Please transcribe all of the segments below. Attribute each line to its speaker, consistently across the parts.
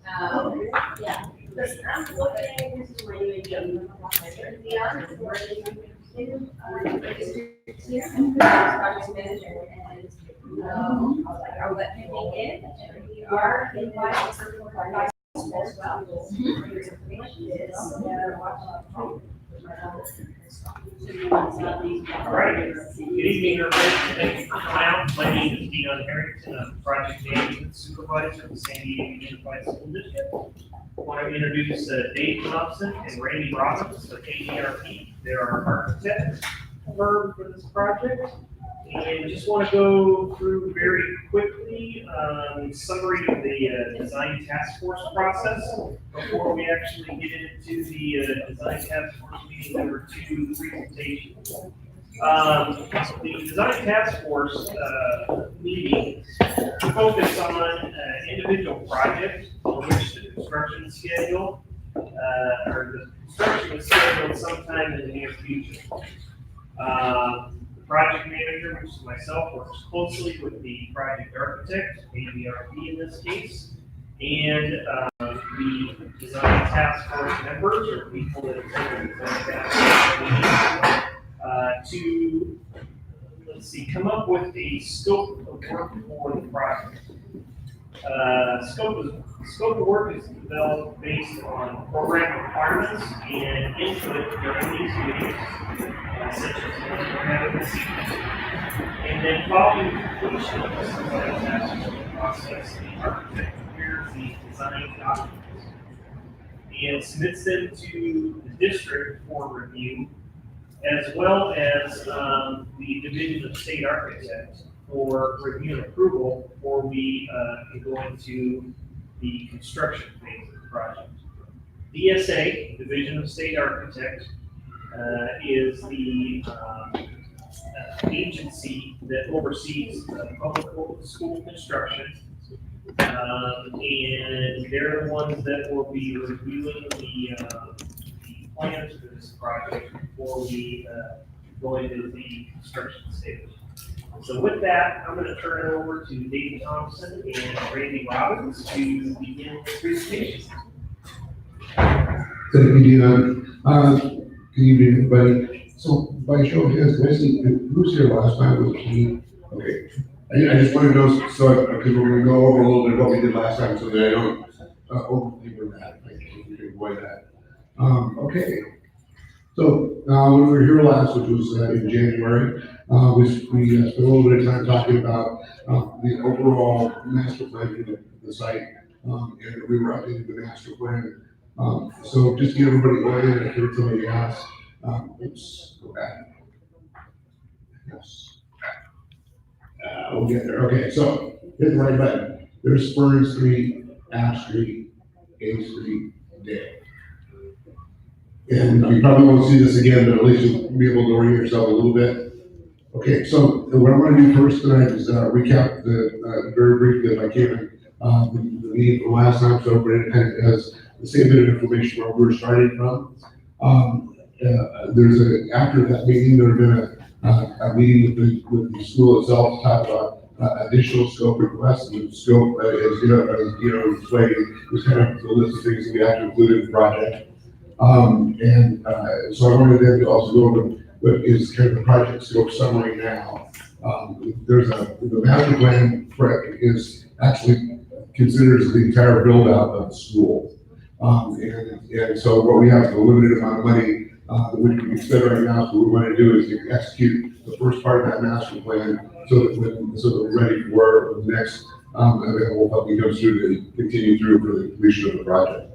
Speaker 1: Yeah. This, I'm looking, this is my new agenda. Yeah, we're in, here, project manager, and, I'll let him in, and we are invited to our as well. For your information, it's,
Speaker 2: All right. Good evening, everybody. Thank you for coming out. My name is Dion Harrington. I'm Project Management Supervisor of the San Diego Unified School District. I want to introduce Dave Thompson and Randy Robbins of AERP. They're our architects for this project. And just want to go through very quickly summary of the design task force process before we actually get into the design task force meeting number 2 presentation. The design task force meetings focus on individual projects for which the construction schedule or the construction is scheduled sometime in the near future. The project manager, which is myself, works closely with the project architect, AERP in this case, and the design task force members or people that attend the design task force to, let's see, come up with a scope of work for the project. Scope of work is developed based on program requirements and input during these meetings, such as what we're having this evening. And then following completion of this design task process, the architect prepares the design documents and submits them to the district for review, as well as the Division of State Architects for review and approval before we can go into the construction phase of the project. DSA, Division of State Architects, is the agency that oversees public school construction, and they're the ones that will be reviewing the plans for this project before we go into the construction stage. So with that, I'm going to turn it over to Dave Thompson and Randy Robbins to begin the presentation.
Speaker 3: Thank you, Dion. Good evening, everybody. So by show of hands, can I see who was here last time? Was he? Okay. I just want to know, so because we're going to go over a little bit of what we did last time so that I don't overthink that. I can avoid that. Okay. So when we were here last, which was in January, we spent a little bit of time talking about the overall master plan for the site, and we were updating the master plan. So just to get everybody oriented, I heard somebody ask, oops, go back. Yes. We'll get there. Okay, so hit the right button. There's Spring Street, Ash Street, A Street, Dale. And you probably won't see this again, but at least you'll be able to orient yourself a little bit. Okay, so what I'm going to do first tonight is recap very briefly, if I can, the meeting from last time, so everybody kind of has the same bit of information where we're starting from. After that meeting, there had been a meeting with the school itself to talk about additional scope requests. And the scope, as you know, explained, was kind of the list of things that we have to include in the project. So I wanted them to also go over what is kind of the project scope summary now. The master plan is actually considers the entire build out of the school. And so what we have is a limited amount of money which we can spend right now. So what we want to do is to execute the first part of that master plan so that we're ready for the next available funding comes through to continue through for the completion of the project.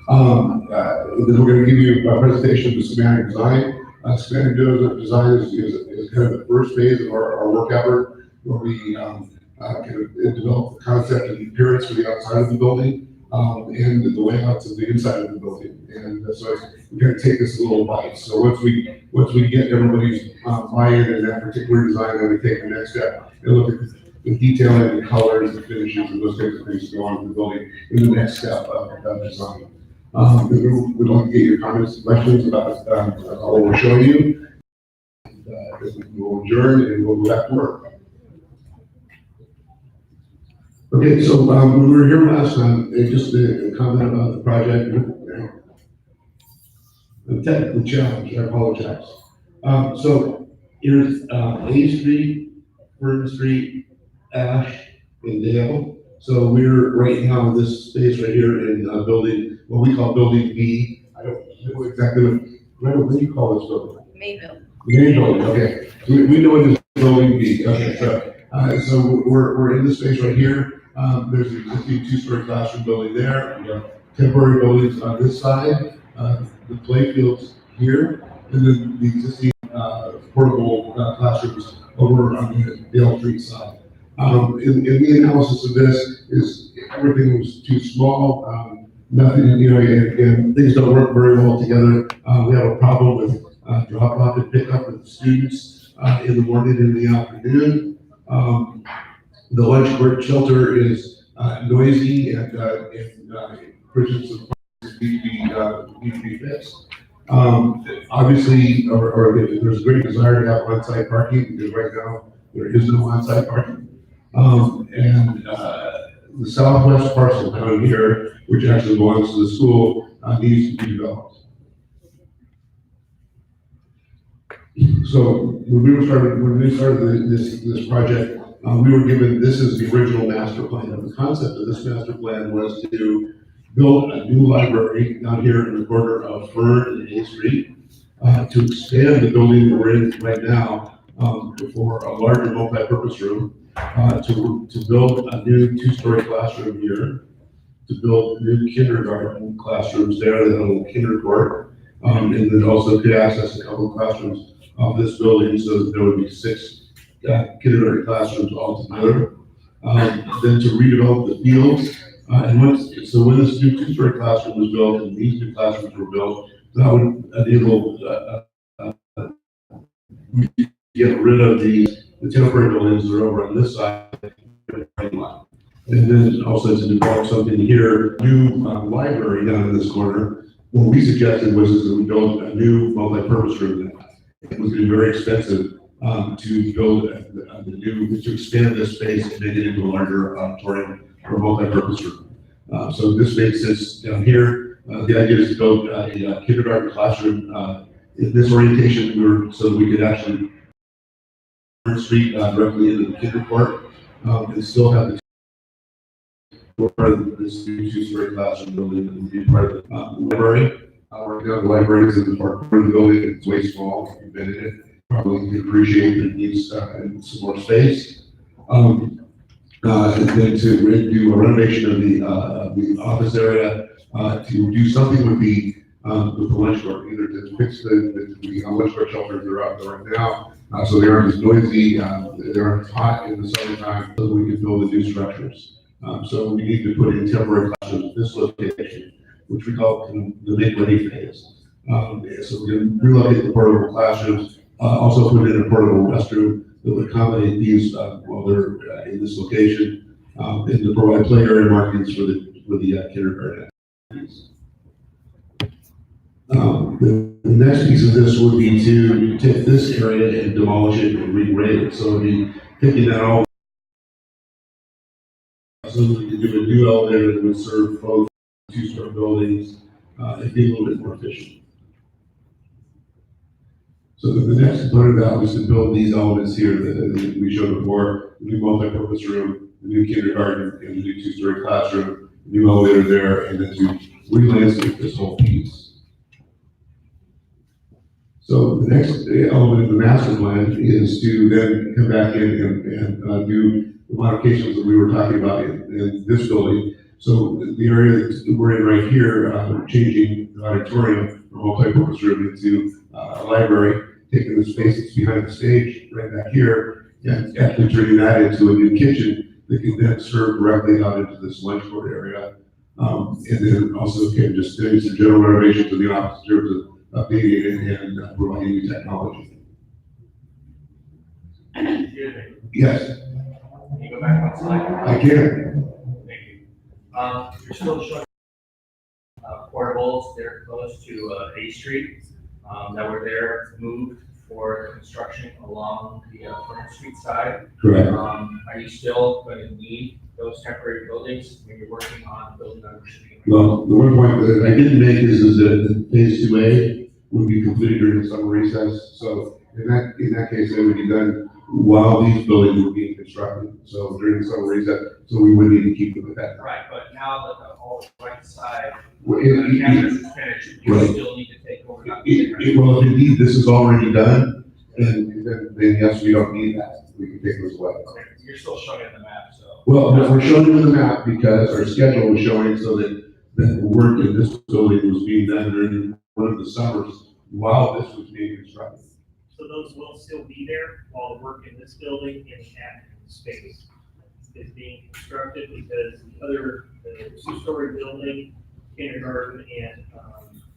Speaker 3: Then we're going to give you a presentation of the schematic design. Schematic design is kind of the first phase of our work effort, where we kind of develop the concept and the appearance for the outside of the building and the layouts of the inside of the building. And so we're going to take this a little bite. So once we get everybody's buy-in in that particular design, then we take the next step and look at the detailing, the colors, the finishes, and those kinds of things that go on with the building in the next step of design. We'd like to get your comments and questions about what we're showing you. We'll adjourn and we'll go back to work. Okay, so, when we were here last time, just a comment about the project. I'm technically challenged, I apologize. So here's, A Street, Fern Street, Ash, and Dale. So we're right now in this space right here in, building, what we call Building B. I don't know exactly what do you call this building?
Speaker 1: Mayville.
Speaker 3: Main building, okay. We know it is building B, okay, so we're in this space right here. There's an existing two-story classroom building there. We have temporary buildings on this side, the play fields here, and then the existing, portable, classrooms over on the Dale Street side. In the analysis of this is everything was too small, nothing, and things don't work very well together. We have a problem with drop off and pick up with the students in the morning and in the afternoon. The lunch break shelter is noisy and provisions of need to be fixed. Obviously, or if there's a great desire to have on-site parking, because right now there is no on-site parking. The southwest parcel down here, which actually belongs to the school, needs to be developed. So when we started this project, we were given, this is the original master plan. And the concept of this master plan was to build a new library down here in the corner of Fern and A Street, to expand the building that we're in right now, for a larger multi-purpose room, to build a new two-story classroom here, to build new kindergarten classrooms there, that little kinder court, and then also could access a couple of classrooms of this building, so that there would be 6 kindergarten classrooms altogether. Then to redevelop the fields, so when this new two-story classroom was built and these new classrooms were built, that would enable get rid of the temporary buildings that are over on this side. And then also to develop something here, new library down in this corner. What we suggested was that we build a new multi-purpose room. It was going to be very expensive to build to expand this space and make it into a larger auditorium or multi-purpose room. So this makes sense down here. The idea is to build a kindergarten classroom in this orientation, so that we could actually street directly into the kinder court and still have the part of this new two-story classroom building and be part of the library. Right now, the library is in the part of the building. It's way small. If you've been in it, probably can appreciate that it needs some more space. And then to do a renovation of the office area, to do something with the lunch court, either to fix the lunch court shelters that are out there right now, so they aren't as noisy, they aren't hot in the summertime, so that we can build the new structures. So we need to put in temporary classrooms at this location, which we call the make-ready phase. So we can relocate the portable classrooms, also put in a portable restroom that would accommodate these while they're in this location, and to provide play area markings for the kindergarten activities. The next piece of this would be to take this area and demolish it and regrade it. So we'd be taking that all, so we could do a new elevator that would serve both two-story buildings and be a little bit more efficient. So the next component of that was to build these elements here that we showed before: the new multi-purpose room, the new kindergarten, and the new two-story classroom, the new elevator there, and then to re-landscape this whole piece. So the next element of the master plan is to then come back in and do the modifications that we were talking about in this building. So the area that we're in right here, we're changing the auditorium from multi-purpose room into a library, taking the space that's behind the stage right back here, and actually turning that into a new kitchen that can then serve directly out into this lunch court area. And then also just doing some general renovations of the office in terms of updating and providing new technology. Yes.
Speaker 4: Can you go back one slide?
Speaker 3: I can.
Speaker 4: Thank you. You're still showing portables there close to A Street that were there moved for construction along the Fern Street side.
Speaker 3: Correct.
Speaker 4: Are you still going to need those temporary buildings when you're working on building ownership.
Speaker 3: Well, the one point that I didn't make is that phase 2A would be completed during the summer recess. So in that case, it would be done while these buildings were being constructed. So during the summer recess, so we would need to keep them at that time.
Speaker 4: Right, but now that the whole right side,
Speaker 3: Well,
Speaker 4: the campus is finished, you
Speaker 3: Right.
Speaker 4: still need to take over that.
Speaker 3: Well, if indeed this is already done, then yes, we don't need that. We can take those away.
Speaker 4: Okay, you're still showing it in the map, so.
Speaker 3: Well, no, we're showing you the map because our schedule was showing so that the work in this building was being done during one of the summers while this was being constructed.
Speaker 2: So those will still be there while the work in this building in the admin space is being constructed, because the two-story building, kindergarten, and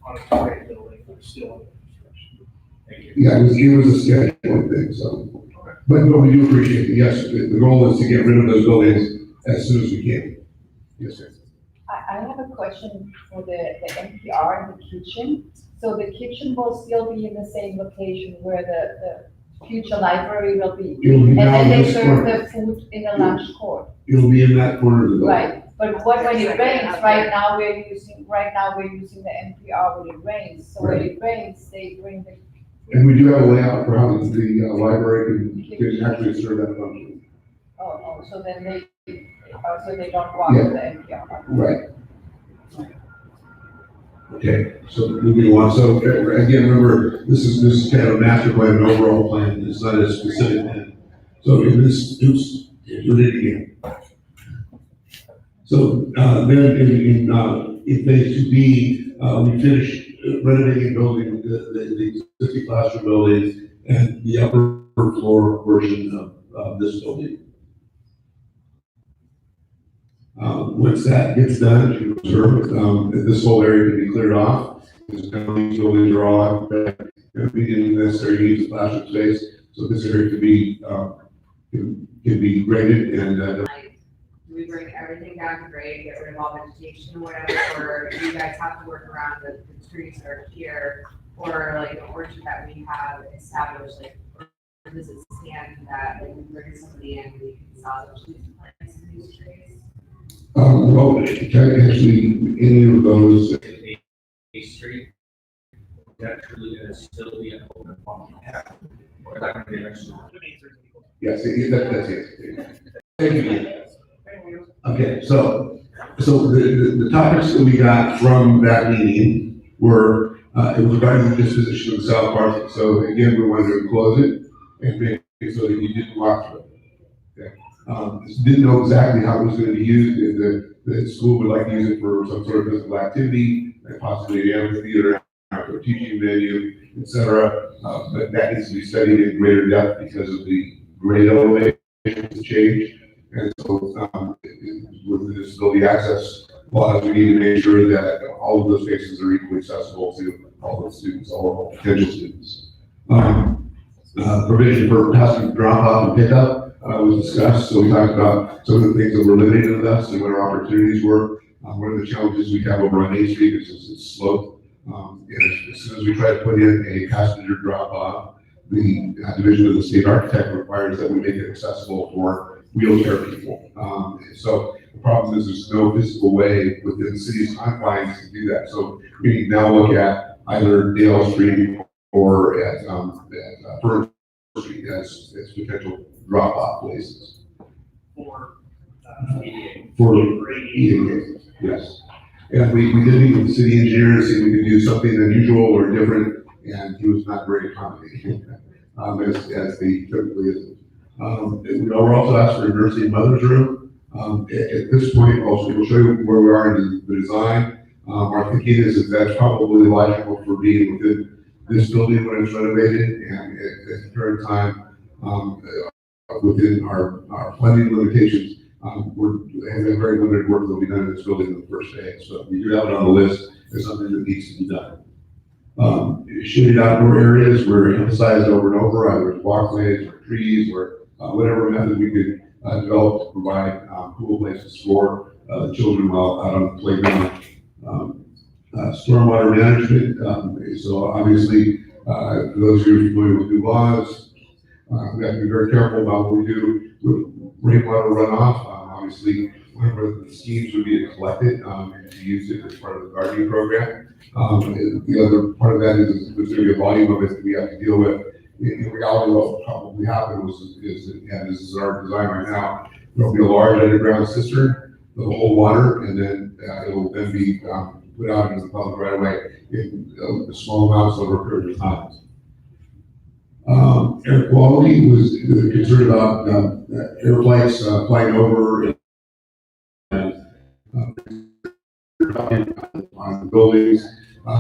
Speaker 2: auditorium building are still under construction.
Speaker 4: Thank you.
Speaker 3: Yeah, it was a scheduling thing, so. But we do appreciate it. Yes, the goal is to get rid of those buildings as soon as we can. Yes, sir.
Speaker 5: I have a question for the NPR and the kitchen. So the kitchen will still be in the same location where the future library will be?
Speaker 3: It'll be
Speaker 5: And
Speaker 3: down
Speaker 5: then they
Speaker 3: this
Speaker 5: serve
Speaker 3: corner.
Speaker 5: the food in the lunch court,
Speaker 3: It'll be in that corner of the building.
Speaker 5: right? But when it rains, right now we're using the NPR when it rains. So when it rains, they bring the,
Speaker 3: And we do have a layout for how the library can actually serve that function.
Speaker 5: so then they don't go out to the NPR.
Speaker 3: Right. Okay, so moving on, so again, remember, this is kind of a master plan, an overall plan, it's not a specific plan. So in this, do it again. So, then in phase 2B, we finished renovating building, the existing classroom buildings and the upper floor portion of this building. Once that gets done, you observe, this whole area can be cleared off. Because now these buildings are all out there, and we didn't necessarily use the classroom space, so this area can be graded and,
Speaker 1: Do we bring everything down to grade, get rid of all vegetation or whatever, or do you guys have to work around the trees that are here? Or like the orchard that we have established, like, or does it stand that like we bring somebody in, we can salvage these plants and these trees?
Speaker 3: well, actually, any of those,
Speaker 4: A street, that's really gonna still be an open farm. Or that gonna be next to.
Speaker 3: yes, that's it. Thank you. Okay, so the topics that we got from that meeting were, it was regarding the disposition of the South Park. So again, we wanted to close it and make it so that you didn't walk through it. Okay. Didn't know exactly how it was gonna be used, and the school would like to use it for some sort of physical activity, and possibly an amphitheater, outdoor teaching venue, et cetera. But that needs to be studied in greater depth because of the grade elevation change. And so, with the disability access laws, we need to make sure that all of those spaces are equally accessible to all the students, all potential students. Provision for passing drop off and pickup was discussed. So we talked about some of the things that were limited to us and what our opportunities were. One of the challenges we have over on Main Street is it's sloped. And as soon as we try to put in a passenger drop off, the division of the state architect requires that we make it accessible for wheelchair people. So the problem is there's no physical way within the city's confines to do that. So we now look at either Dale Street or at Fern Street as potential drop off places.
Speaker 2: For
Speaker 3: eating, yes. And we did meet with the city engineer to see if we could do something unusual or different, and he was not very accommodating, as they typically is. We were also asked for a nursing mother's room. At this point, we'll show you where we are in the design. Our thinking is that that's probably logical for being within this building when it's renovated, and at the current time, within our funding limitations, we're having very limited work that will be done in this building in the first phase. So we do have it on the list as something that needs to be done. Shaded outdoor areas were emphasized over and over, either as walkways or trees or whatever method we could develop to provide cool places for the children while out on the playground. Stormwater management, so obviously, for those of you who are familiar with new laws, we have to be very careful about what we do with rainwater runoff. obviously, one of the schemes would be to collect it, and to use it as part of the gardening program. And the other part of that is there's gonna be a volume of it that we have to deal with. In reality, what will probably happen and this is our design right now, there'll be a large underground cistern that'll hold water, and then, it will then be, put out into the public right away in small amounts over a period of time. Air quality was concerned about air flights flying over and on buildings.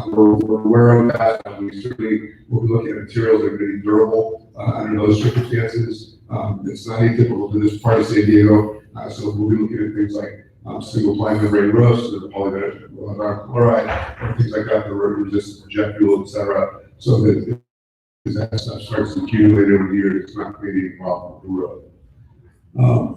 Speaker 3: We're aware of that, and we certainly will be looking at materials that are going to be durable under those circumstances. It's not atypical to this part of San Diego, so we'll be looking at things like single ply membrane roofs, the polyvinyl chloride, and things like that that are resistant to jet fuel, et cetera, so that as that stuff starts to accumulate over the years, it's not creating a problem with the road.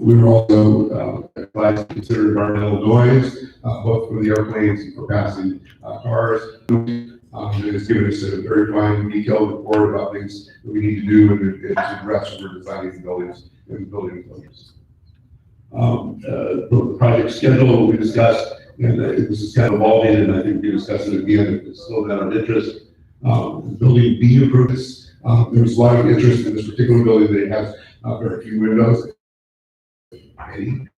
Speaker 3: We were also advised to consider environmental noise, both for the airplanes and for passing cars. It has given us a very fine, detailed report about things that we need to do and to address when we're designing the buildings and building buildings. The project schedule we discussed, and this is kind of evolving, and I think we discussed it again. It's still not of interest. Building B improvements. There's a lot of interest in this particular building that has very few windows. And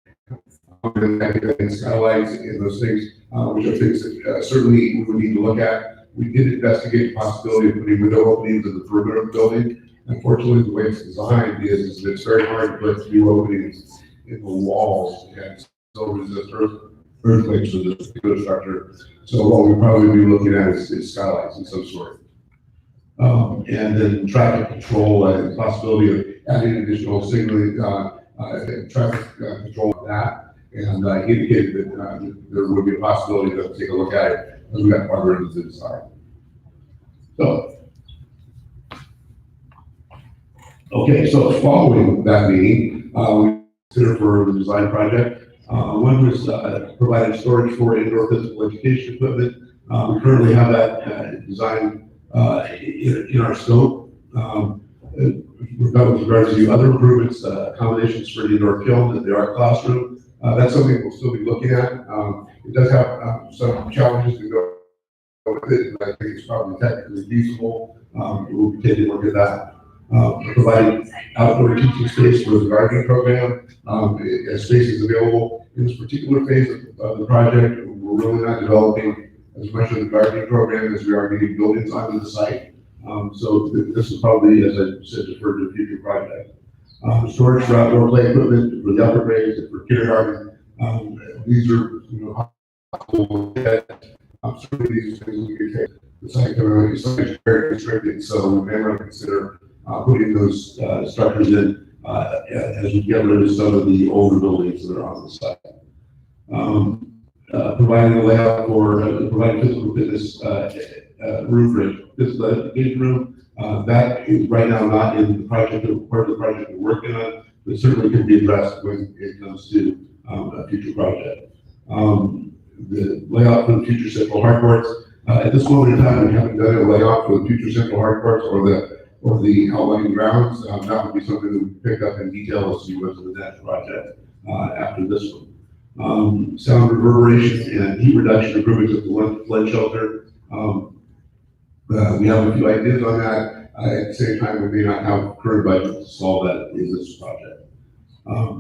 Speaker 3: skylights and those things, which are things that certainly we would need to look at. We did investigate the possibility of putting window openings in the perimeter of the building. Unfortunately, the way it's designed is that it's very hard to put new openings in the walls and still resist earthquakes with this particular structure. So what we'll probably be looking at is skylights of some sort. And then traffic control, the possibility of adding additional signaling, traffic control of that. And he indicated that there would be a possibility to take a look at it as we got farther into the design. So, okay, so following that meeting, we considered for the design project. One was providing storage for indoor physical education equipment. We currently have that designed in our scope. We've got with regards to other improvements, accommodations for the indoor field and the art classroom. That's something we'll still be looking at. It does have some challenges to go with it, and I think it's probably technically feasible. We'll be taking a look at that. Providing outdoor teaching space for the gardening program, as space is available. In this particular phase of the project, we're really not developing as much of the gardening program as we are getting buildings onto the site. So this is probably, as I said, deferred to a future project. Storage for outdoor play equipment for the upper grades and for kindergarten. These are, certainly these things we could take. The site is very restricted, so we may want to consider putting those structures in as we get rid of some of the older buildings that are on the site. Providing a layout for providing physical fitness room for physical education room. That is right now not in the project, part of the project we're working on, but certainly can be addressed when it comes to a future project. The layout for the future central hardcourts. At this moment in time, we haven't done a layout for the future central hardcourts or the outlying grounds. That would be something that we pick up in detail as we go to the next project after this one. Sound reverberation and heat reduction improvements at the flood shelter. We have a few ideas on that. At the same time, we may not have current budget to solve that in this project.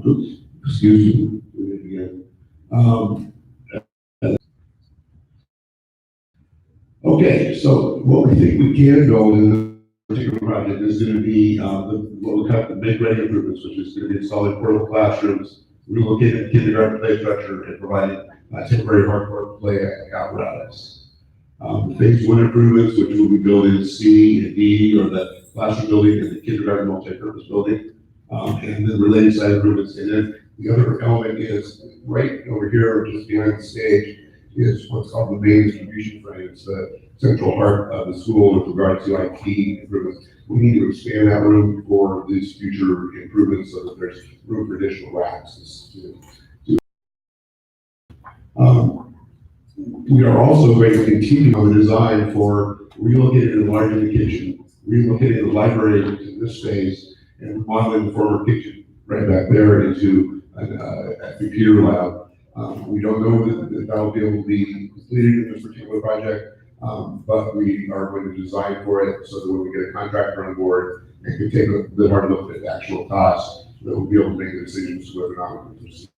Speaker 3: Oops, excuse me. Again. Okay, so what we think we can build in this particular project is going to be what we call the make-ready improvements, which is going to be installing portable classrooms, relocating the kindergarten play structure, and providing temporary hardcore play apparatus. Phase one improvements, which will be building C and D, or the classroom building and the kindergarten multi-purpose building, and then related site improvements. And then the other element is right over here, just behind the stage, is what's called the main distribution frame. It's the central heart of the school with regard to IT improvements. We need to expand that room for these future improvements so that there's room for additional racks. We are also going to continue on the design for relocating the enlarging the kitchen, relocating the library into this space, and remodeling the former kitchen right back there into at the computer lab. We don't know that that'll be able to be completed in this particular project, but we are going to design for it so that when we get a contractor on board and can take a bit hard look at the actual cost, that we'll be able to make the decisions whether or not we can proceed.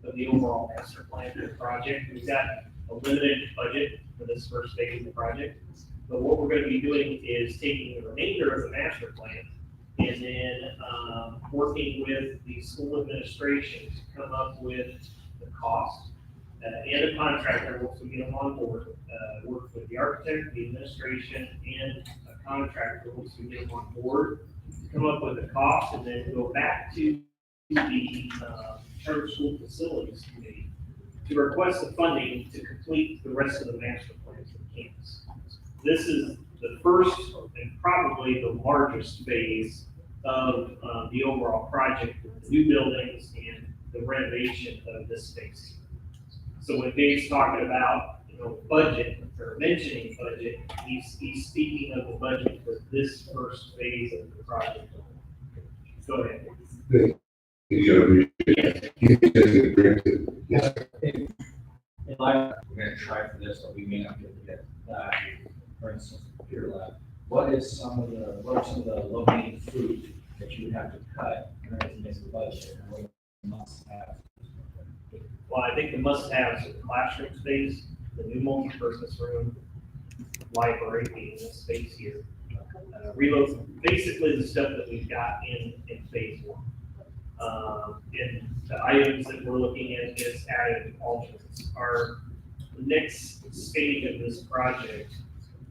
Speaker 2: Of the overall master plan for the project. We've got a limited budget for this first phase of the project. But what we're gonna be doing is taking the remainder of the master plan and then, working with the school administration to come up with the cost. And a contractor, once we get them on board, work with the architect, the administration, and a contractor, once we get them on board, to come up with the cost and then go back to the, charter school facilities committee to request the funding to complete the rest of the master plan for the campus. This is the first and probably the largest phase of the overall project, with the new buildings and the renovation of this space. So when Dave's talking about, budget, or mentioning budget, he's speaking of the budget for this first phase of the project. Go ahead.
Speaker 3: Yes.
Speaker 4: In life, we're gonna try for this, but we may not be able to get that, for instance, computer lab. What are some of the low hanging fruit that you would have to cut in order to make the budget, and what you must have?
Speaker 2: Well, I think the must-haves are classroom space, the new multi-purpose room, library being this space here. Basically the stuff that we've got in phase one. And the items that we're looking at is added alternates. Our next stage of this project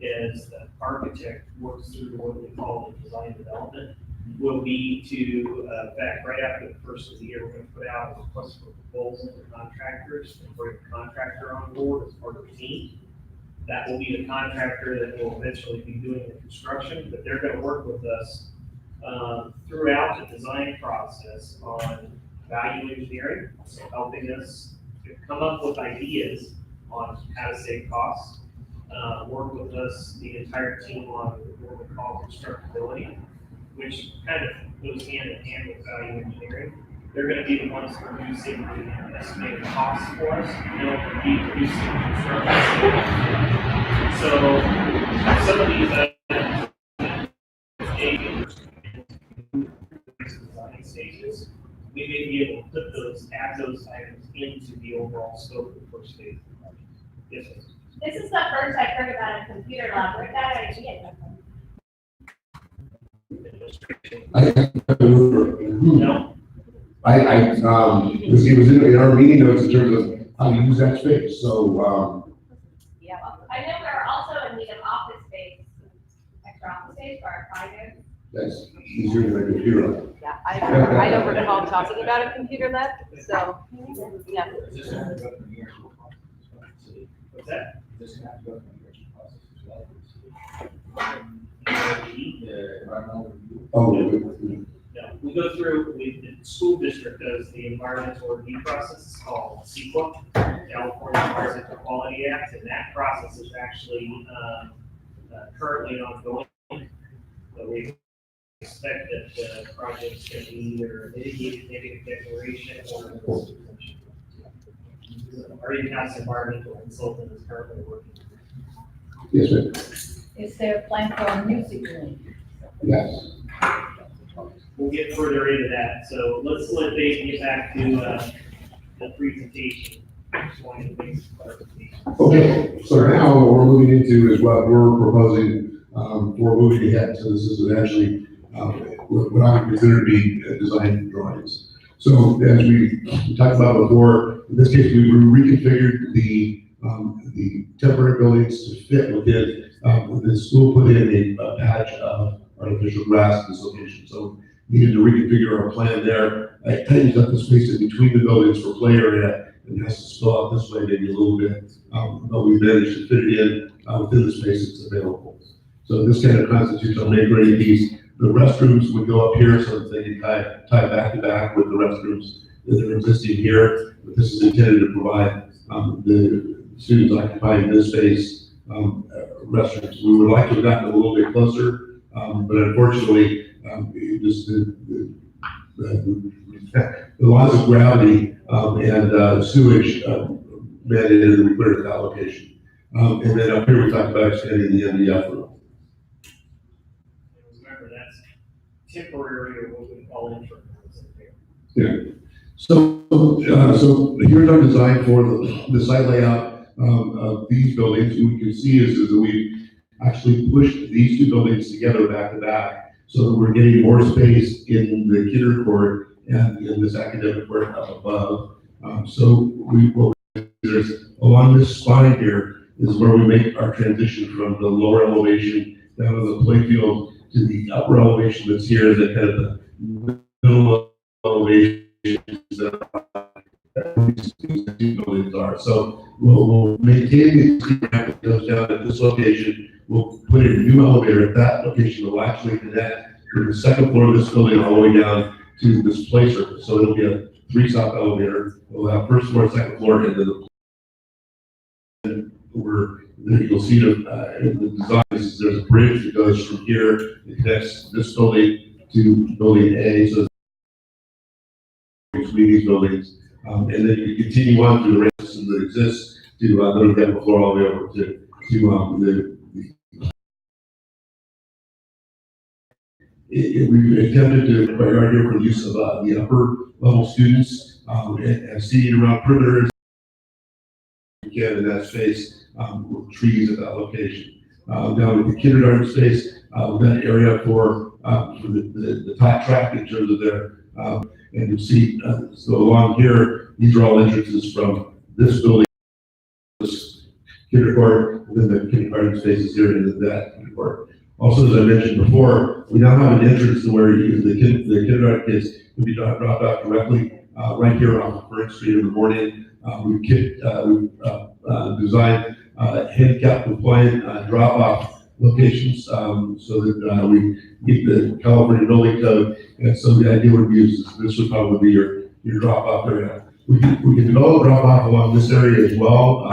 Speaker 2: is the architect works through what we call the design development. Will be to, back right after the first of the year, we're going to put out a request for proposal to contractors and bring a contractor on board as part of the team. That will be the contractor that will eventually be doing the construction, but they're going to work with us throughout the design process on value engineering, so helping us to come up with ideas on how to save costs. Work with us, the entire team, on what we call constructability, which kind of goes hand in hand with value engineering. They're going to be the ones producing the estimated costs for us. They'll be producing construction. So some of these design stages, we may be able to put add those items into the overall scope of the first phase of the project. Yes, sir.
Speaker 1: This is the first I've heard about a computer lab. Where'd that idea come from?
Speaker 2: Administration. No,
Speaker 3: It was in our meeting notes in terms of how to use that space, so,
Speaker 1: Yeah, I know we're also in need of office space, extra office space for our private.
Speaker 3: that's easier than a computer.
Speaker 6: Yeah, I don't recall talking about a computer lab, so, yeah.
Speaker 4: Is this gonna have to go through the years process as well?
Speaker 2: what's that?
Speaker 4: Is this gonna have to go through the years process as well? The environmental review?
Speaker 3: Oh,
Speaker 2: No, we go through, the school district does the environmental review process, it's called CEQA, California Environmental Quality Act, and that process is actually, currently ongoing. So we expect that the project's going to be either mitigated negative declaration or. Our in-house environmental consultant is currently working.
Speaker 3: yes, ma'am.
Speaker 5: Is there a plan for a music room?
Speaker 3: Yes.
Speaker 2: We'll get further into that, so let's let Dave get back to, the presentation. Just wanted to make some clarification.
Speaker 3: Okay, so now what we're moving into is what we're proposing, for moving ahead. So this is actually, what I would consider to be design drawings. So as we talked about before, in this case, we reconfigured the temporary buildings to fit within, the school put in a patch of artificial grass in this location. So we needed to reconfigure our plan there. I tightened up the space in between the buildings for play area, and it has to spill out this way maybe a little bit, but we managed to fit it in within the space that's available. So this kind of constitutes our make ready piece. The restrooms would go up here so that they can tie back to back with the restrooms that are existing here. But this is intended to provide the students occupying this space restrooms. We would like to have gotten a little bit closer, but unfortunately, the the laws of gravity, and sewage, mandated that we put it at that location. And then up here, we talked about extending the MDF room.
Speaker 2: Remember, that's temporary or what we call interim.
Speaker 3: So here's our design for the site layout, of these buildings. What we can see is that we've actually pushed these two buildings together back to back, so that we're getting more space in the kinder court and in this academic court up above. There's along this spine here is where we make our transition from the lower elevation down to the playfield to the upper elevation that's here, that kind of the middle elevation that these two buildings are. So we'll maintain the ramp that goes down at this location. We'll put in a new elevator at that location that will actually connect from the second floor of this building all the way down to this play surface. So it'll be a 3-stop elevator. We'll have first floor, second floor, and then you'll see in the design, there's a bridge that goes from here, it connects this building to building A, so between these buildings, and then you continue on through the ramp system that exists to go to the floor all the way over to we've attempted to prioritize here for the use of the upper level students and seating around perimeters. Again, in that space with trees at that location. Down with the kindergarten space, we've got an area for the top track in terms of their, and you see, so along here, these are all entrances from this building, this kindergarten, and then the kindergarten spaces here into that kindergarten. Also, as I mentioned before, we now have an entrance to where the kindergarten kids can be dropped off directly right here on First Street in the morning. We've designed handicap compliant drop-off locations so that we meet the California building code. And so the idea would be is this would probably be your drop-off area. We can develop drop-off along this area as well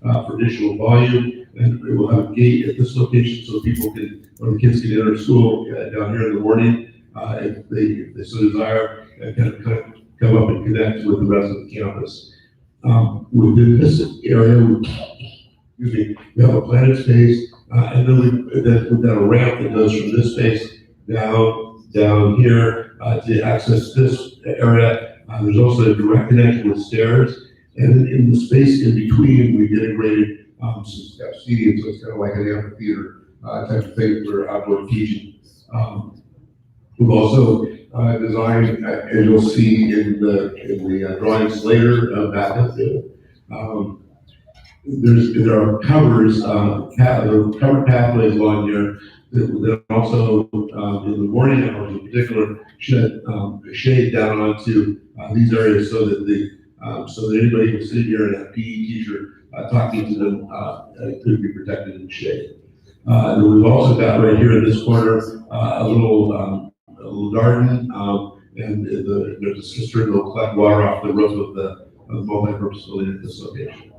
Speaker 3: for additional volume. And we will have a gate at this location so people can, or the kids can enter school down here in the morning if they so desire, and kind of come up and connect with the rest of the campus. Within this area, we have a planted space, and then we've got a ramp that goes from this space down here to access this area. There's also a direct connection with stairs, and then in the space in between, we've integrated some seating, so it's kind of like an amphitheater type of thing for outdoor teaching. We've also designed, as you'll see in the drawings later, back up there. There are covers, covered pathways along here that also, in the morning hours in particular, shed shade down onto these areas so that anybody who's sitting here and a PE teacher talking to them could be protected in shade. And we've also got right here in this corner a little garden, and there's a cistern that will collect water off the roof of the multi-purpose building at this location.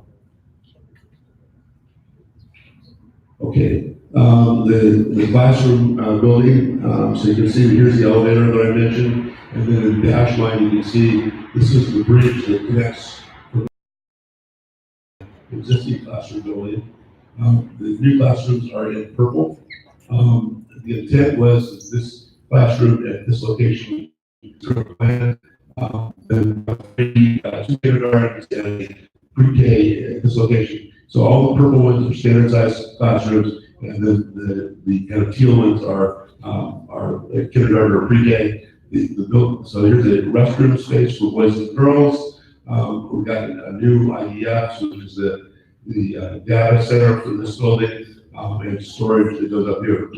Speaker 3: Okay, the classroom building, so you can see here's the elevator that I mentioned, and then in the dash line you can see this is the bridge that connects the existing classroom building. The new classrooms are in purple. The intent was that this classroom at this location sort of planned, and two kindergartens and a pre-K at this location. So all the purple ones are standard size classrooms, and then the kind of teal ones are kindergarten or pre-K. So here's a restroom space for boys and girls. We've got a new IEACES, which is the data center for this building, and storage that goes up here.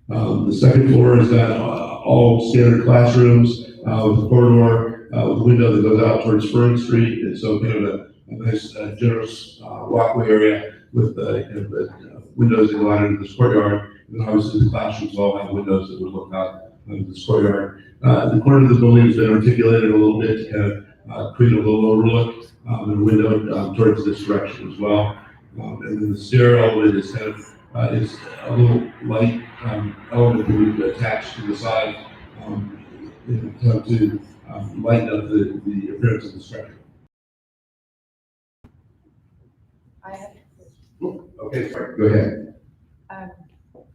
Speaker 3: The second floor is got all standard classrooms with a corridor with a window that goes out towards Spring Street, and so kind of a nice generous walkway area with windows that go out into this courtyard. And obviously the classrooms all have windows that would look out into this courtyard. The corner of the building has been articulated a little bit to kind of create a little overlook and a window towards this direction as well. And then the stair element is kind of is a little light element that we've attached to the side. to lighten up the appearance of the structure.
Speaker 5: I have,
Speaker 3: Okay, sorry, go ahead.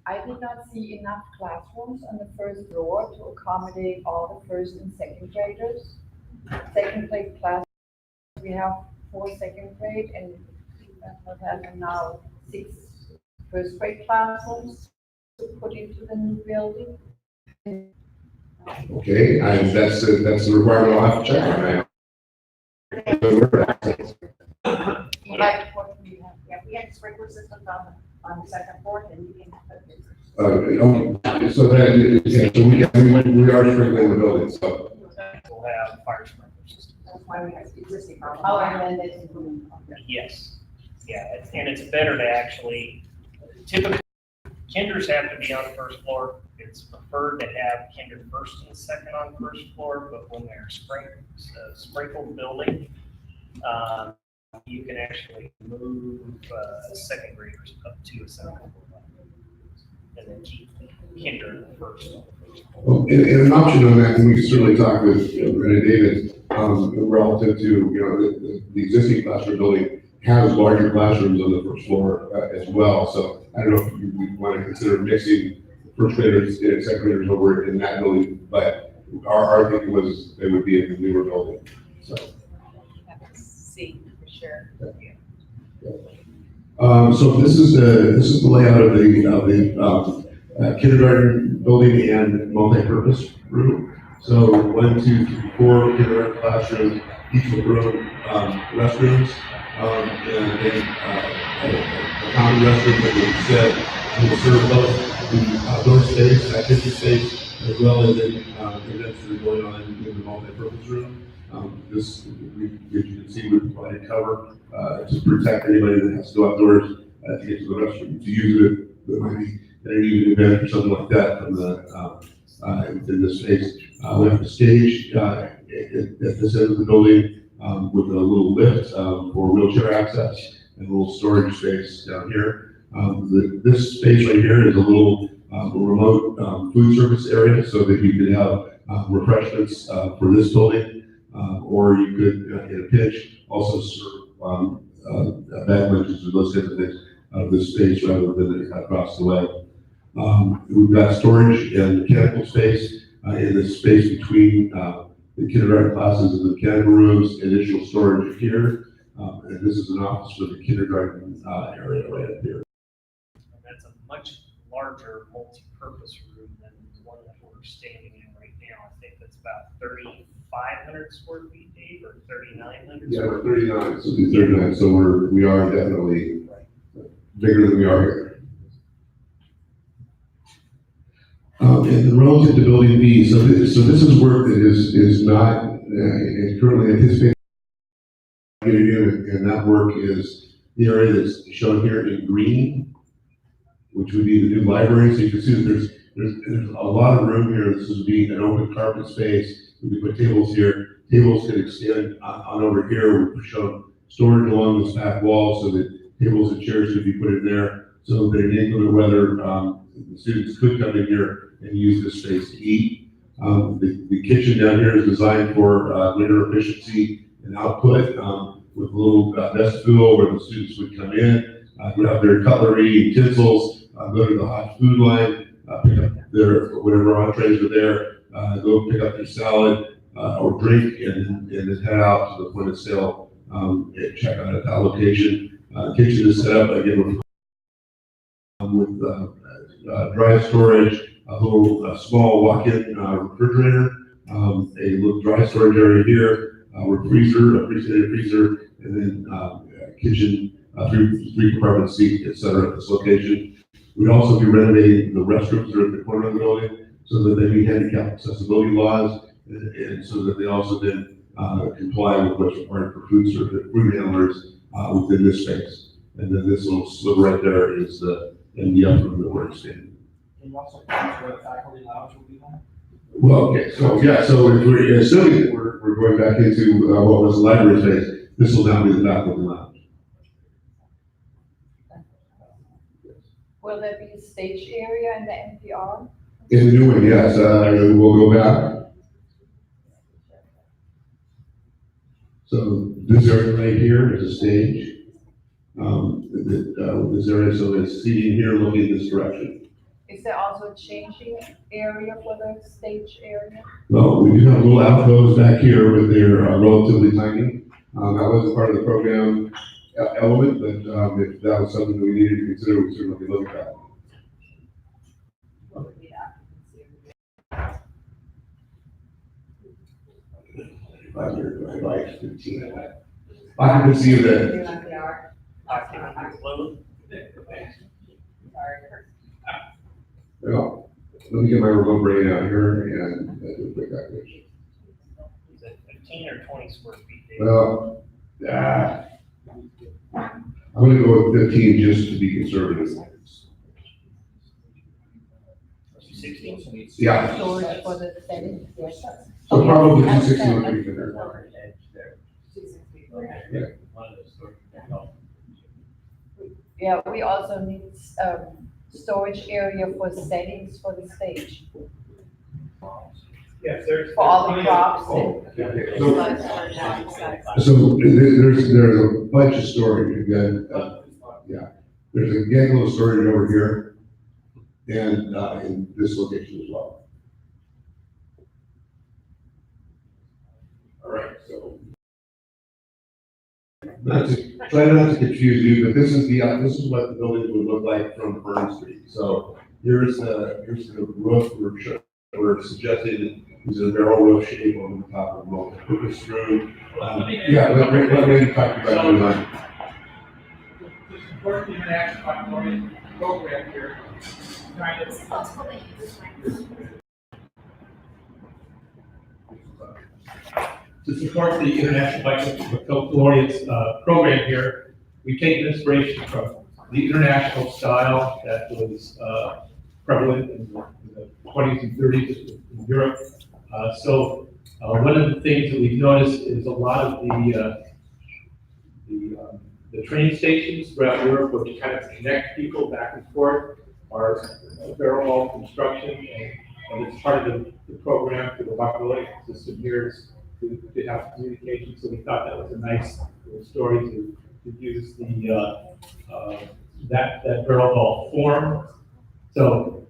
Speaker 5: I did not see enough classrooms on the first floor to accommodate all the first and second graders. Second grade class, we have 4 second grade and we have now 6 first grade classrooms to put into the new building.
Speaker 3: Okay, and that's the requirement I'll have to check on that.
Speaker 5: Like what we have.
Speaker 1: Yeah, we have sprinkler systems on the second floor, and you can put it.
Speaker 3: So that, yeah, so we are sprinkling the building, so.
Speaker 2: We'll have fire sprinkler systems.
Speaker 1: That's why we have existing.
Speaker 5: Oh, and then it's.
Speaker 2: Yes, yeah, and it's better to actually, typically, kinders have to be on the first floor. It's preferred to have kinder first and second on first floor, but when they're sprinkled building, you can actually move second graders up to a second floor level. And then keep kinder first.
Speaker 3: Well, and an option on that, and we can certainly talk with Renee David, relative to, you know, the existing classroom building has larger classrooms on the first floor as well. So I don't know if we want to consider mixing first graders and second graders over in that building, but our thinking was they would be in the newer building, so.
Speaker 6: Have to see for sure.
Speaker 3: So this is the layout of the kindergarten building and multi-purpose room. So 1, 2, 3, 4 kindergarten classrooms, each with their own restrooms, and then a common restroom that would set will serve both the outdoor space, activity space, as well as any events that are going on in the multi-purpose room. This, as you can see, would provide cover to protect anybody that has to go outdoors to get to the restroom, to use it, that might be at an evening event or something like that from the, in this space. We have a stage at this end of the building with a little lift for wheelchair access and a little storage space down here. This space right here is a little remote food service area so that you could have refreshments for this building. Or you could, in a pinch, also serve bag lunches or those kinds of things out of this space rather than across the way. We've got storage and mechanical space in the space between the kindergarten classes and the mechanical rooms, additional storage here. And this is an office for the kindergarten area right up here.
Speaker 2: And that's a much larger multi-purpose room than the one that we're standing in right now. I think that's about 3,500 square feet, Dave, or 3,900?
Speaker 3: Yeah, we're 39, so it's 39, so we are definitely bigger than we are here. And relative to building B, so this is work that is not currently anticipated, and that work is the area that's shown here in green, which would be the new library. So you can see that there's a lot of room here. This would be an open carpet space. We could put tables here. Tables could extend on over here. We've shown storage along this back wall so that tables and chairs could be put in there. So that in inclement weather, the students could come in here and use this space to eat. The kitchen down here is designed for greater efficiency and output with a little vestibule where the students would come in, grab their cutlery, utensils, go to the hot food line, pick up their whatever entrees are there, go pick up their salad or drink, and then head out to the point of sale and check out at that location. Kitchen is set up again with dry storage, a little small walk-in refrigerator, a little dry storage area here, with freezer, a refrigerated freezer, and then kitchen, three compartment seat, et cetera, at this location. We'd also be renovating the restrooms that are at the corner of the building so that they meet handicap accessibility laws, and so that they also then comply with what's required for food handlers within this space. And then this little sliver right there is the MDF room that we're expanding.
Speaker 4: Can you also comment where the faculty lounge will be like?
Speaker 3: Well, okay, so yeah, so if we're assuming that we're going back into what was the library space, this will now be the faculty lounge.
Speaker 5: Will there be a stage area in the NPR?
Speaker 3: In the new one, yes, we'll go back. So this area right here is a stage. This area, so it's seating here looking this direction.
Speaker 5: Is there also a changing area for the stage area?
Speaker 3: Well, we do have little alcoves back here, but they're relatively tiny. That wasn't part of the program element, but if that was something that we needed to consider, we certainly could look at that. Like 15. Occupancy of the, well, let me get my remote brain out here and do a quick calculation.
Speaker 2: Is it 15 or 20 square feet? Dave?
Speaker 3: Well, I'm gonna go with 15 just to be conservative.
Speaker 2: 16?
Speaker 3: Yeah,
Speaker 5: Storage for the setting, yes.
Speaker 3: so probably 260 would be there.
Speaker 5: Yeah, we also need, storage area for settings for the stage,
Speaker 2: Yes, there's.
Speaker 5: for all the props and.
Speaker 3: Oh, okay. So there's a bunch of storage, again, there's a gaggle of storage over here and in this location as well. All right, so. Try not to confuse you, but this is what the buildings would look like from Burn Street. So here's the roof we're suggesting is a barrel roof shape on the top of the moat. Put this through. Yeah, let me talk about design.
Speaker 7: To support the international baccalaureate program here, trying to support the international baccalaureate program here, we've taken inspiration from the international style that was prevalent in the 20s and 30s in Europe. So one of the things that we've noticed is a lot of the train stations throughout Europe, which kind of connect people back and forth, are barrel wall construction, and it's part of the program for the baccalaureate system here is to have communication. So we thought that was a nice little story to use that barrel wall form. So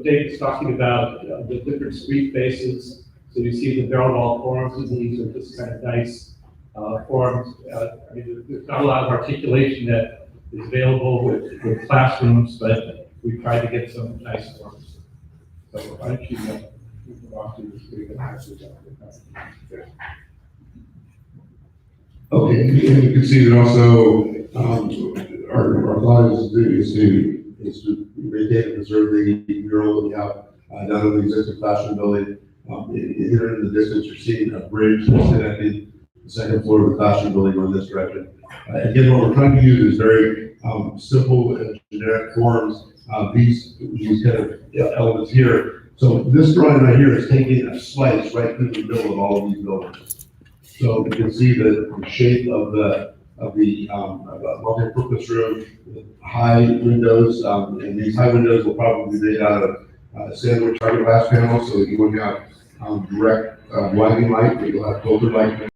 Speaker 7: Dave's talking about the different street faces. So you see the barrel wall forms, and these are just kind of nice forms. I mean, there's not a lot of articulation that is available with classrooms, but we tried to get some nice forms. So why don't you walk through this?
Speaker 3: Okay, and you can see that also, our thought is to maintain and preserve the mural that we have down in the existing classroom building. Here in the distance, you're seeing a bridge that's connecting the second floor of the classroom building on this direction. Again, what we're trying to use is very simple and generic forms. These kind of elements here. So this drawing right here is taking a slice right through the middle of all of these buildings. So you can see the shape of the multi-purpose room with high windows, and these high windows will probably be made out of sandwich fiberglass panels, so that you won't have direct blinding light, but you'll have filtered light.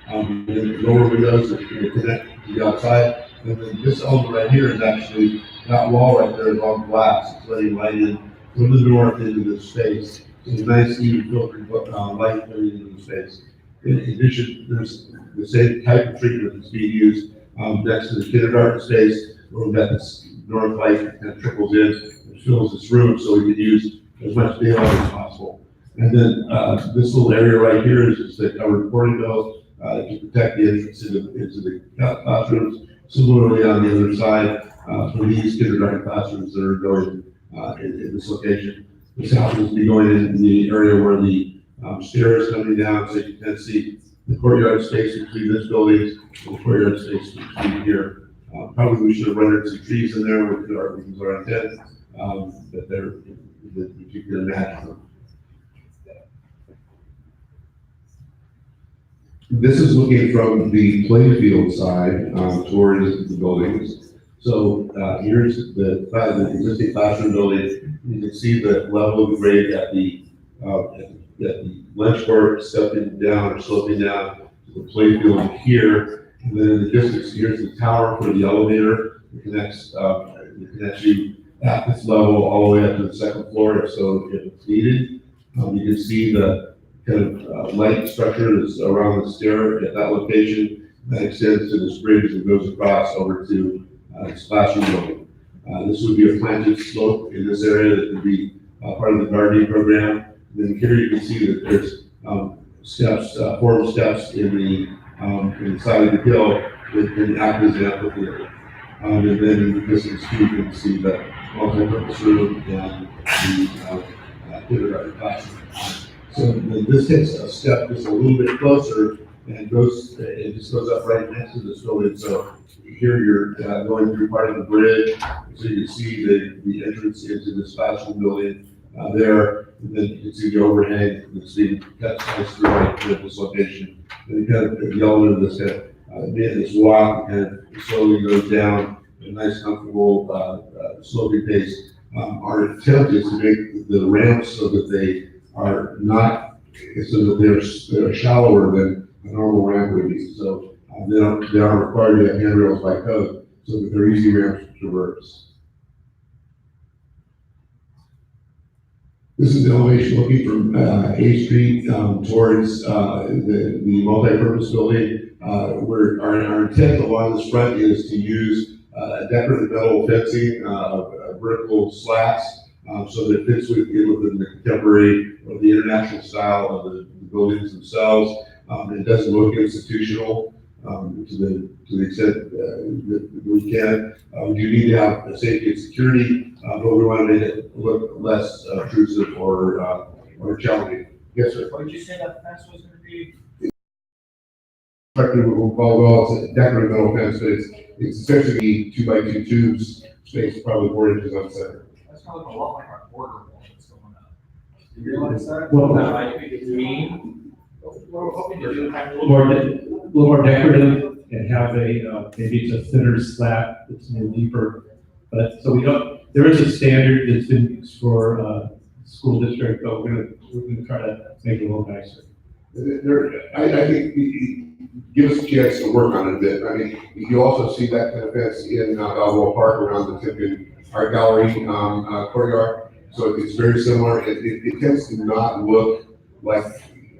Speaker 3: And the lower windows that connect to the outside. And then this element right here is actually, that wall right there is all glass. It's letting light in from the north into this space. So it's nice even filtered light coming into the space. In addition, there's the same type of treatment that's being used next to the kindergarten space, where we've got this north light that kind of trickles in and fills this room, so we can use as much daylight as possible. And then this little area right here is just a covered portico to protect the entrance into the classrooms. Similarly, on the other side, for these kindergarten classrooms that are going in this location, this happens to be going in the area where the stairs coming down, so you can see the courtyard space between this building and the courtyard space between here. Probably we should have rendered some trees in there with our intent, that you can imagine them. This is looking from the playfield side towards the buildings. So here's the existing classroom building. You can see the level of grade at the got the lunch court stepping down or sloping down to the playfield here. And then in the distance, here's the tower for the elevator. It connects you at this level all the way up to the second floor, so if it's needed. You can see the kind of light structure that's around the stair at that location. That extends to this bridge that goes across over to this classroom building. This would be a planted slope in this area that would be part of the gardening program. And then here you can see that there's steps, form steps in the side of the hill that can act as an amphitheater. And then in the distance too, you can see the multi-purpose room and the kindergarten classroom. So this takes a step just a little bit closer and it just goes up right next to this building. So here you're going through part of the bridge, so you can see the entrance into this classroom building there. And then you can see the overhang that's being cut nice through right to this location. And you kind of the element of this this walk kind of slowly goes down a nice, comfortable, sloping pace. Our attempt is to make the ramps so that they are not, so that they're shallower than a normal ramp would be. So they aren't required to have handrails by code, so that they're easy ramps to traverse. This is the elevation looking from A Street towards the multi-purpose building. Where our intent along this front is to use decorative metal fencing, vertical slats, so that it fits within the contemporary or the international style of the buildings themselves. It doesn't look institutional to the extent that we can. We do need to have safety and security, but we want to make it look less intrusive or challenging. Yes, sir.
Speaker 4: What did you say that fence was gonna be?
Speaker 3: Effectively, what we'll call it's a decorative metal fence, but it's essentially 2x2 tubes, spaced probably 4 inches on center.
Speaker 4: That's gonna look a lot like our border wall that's going up. Do you realize that?
Speaker 7: Well,
Speaker 4: That might be mean. We're hoping to do kind of
Speaker 7: A little more decorative and have maybe it's a thinner slat that's more deeper. But, so there is a standard that's been used for school district, but we're gonna try to make it a little nicer.
Speaker 3: I think give us a chance to work on it a bit. I mean, you also see that kind of fence in Balboa Park around the Timpkin Art Gallery courtyard. So it's very similar. It tends to not look like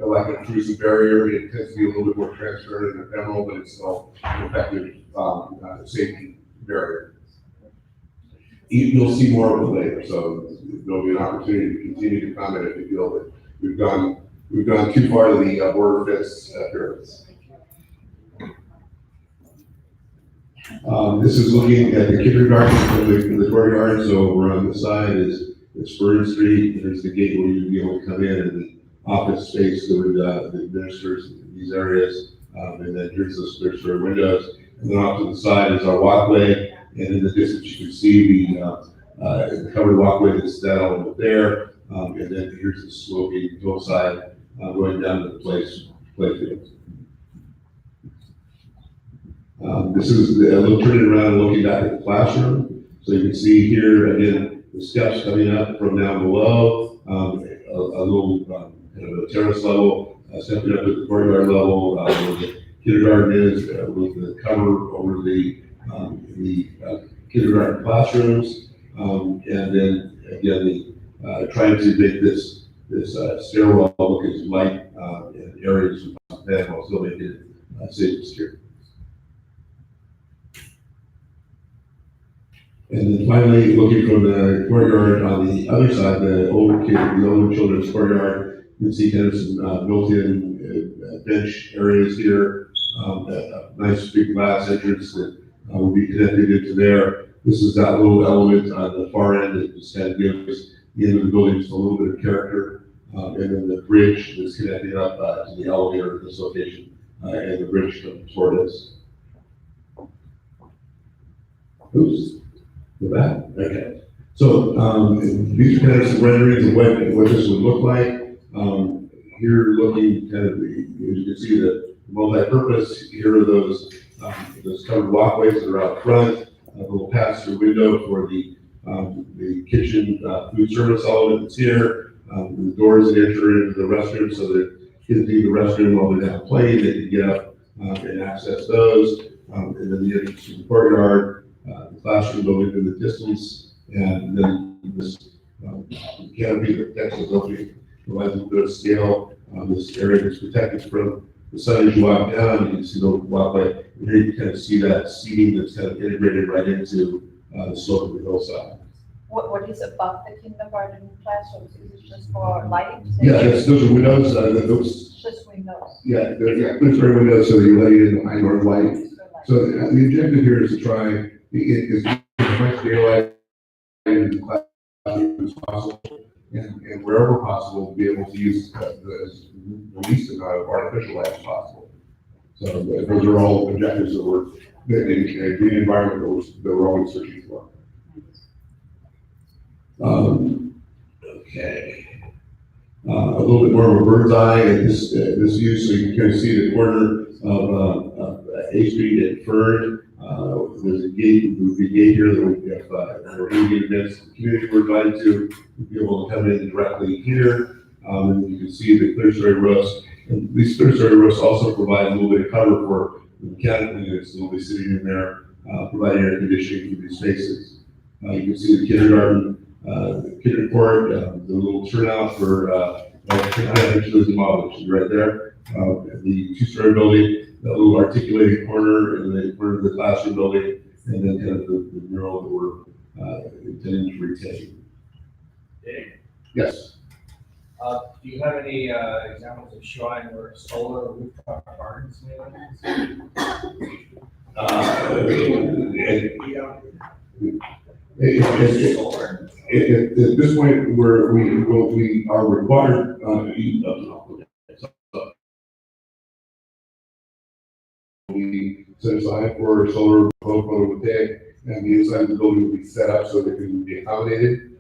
Speaker 3: an intrusive barrier. It tends to be a little bit more transparent and ephemeral, but it's still an effective safety barrier. You'll see more of it later, so there'll be an opportunity to continue to comment if you feel that we've gone too far to the border fence appearance. This is looking at the kindergarten from the courtyard. So over on the side is Spur Street. There's the gate where you'd be able to come in, and the office space that would the administrators in these areas. And then here's the spur windows. And then off to the side is our walkway. And in the distance, you can see the covered walkway that's that element there. And then here's the sloping hillside going down to the playfield. This is turning around and looking back at the classroom. So you can see here again the steps coming up from down below, a little kind of a terrace level, stepping up to the courtyard level where the kindergarten is, with the cover over the kindergarten classrooms, and then again trying to make this stairwell look as light in areas as possible while still making it safe and secure. And then finally, looking from the courtyard on the other side, the older children's courtyard, you can see kind of some built-in bench areas here, a nice big glass entrance that will be connected into there. This is that little element on the far end that just kind of gives the end of the building just a little bit of character. And then the bridge that's connecting up to the elevator at this location, and the bridge toward us. Oops. With that, okay. So these are kind of some renderings of what this would look like. Here, looking kind of, as you can see, the multi-purpose. Here are those covered walkways that are out front. A little pass-through window for the kitchen food service element that's here. the doors that enter into the restroom so that kids need the restroom while they're down playing, they can get up and access those. And then the entrance to the courtyard, the classroom building in the distance, and then this canopy that protects the building, provides a bit of scale. This area is protected from the sun as you walk down. You can see the walkway. And here you kind of see that seating that's kind of integrated right into the slope of the hillside.
Speaker 5: What is above the kindergarten classrooms? Is it just for lighting?
Speaker 3: Yeah, those are windows. Those,
Speaker 5: Just windows.
Speaker 3: yeah, clear story windows so that you let in the high north light. So the objective here is to try is as much daylight in the classroom as possible, and wherever possible, be able to use the least amount of artificial light as possible. So those are all objectives that we're, the green environment that we're always searching for. Okay. A little bit more of a bird's eye at this view, so you can kind of see the corner of A Street at Fern. There's a gate, the gate here that we have, we're meeting events, the community we're invited to be able to come in directly here. And you can see the clear story roofs. And these clear story roofs also provide a little bit of cover for the mechanical units that will be sitting in there, providing air conditioning for these spaces. You can see the kindergarten, the kinder court, the little turnout for, there's the model, which is right there. The two-story building, that little articulated corner, and then corner of the classroom building, and then kind of the mural that we're intending to retain.
Speaker 4: Dave,
Speaker 3: Yes.
Speaker 4: do you have any examples of showing where solar rooftop gardens may have
Speaker 3: At this point, we are required, we set aside for solar photovoltaic, and the inside of the building will be set up so that it can be accommodated.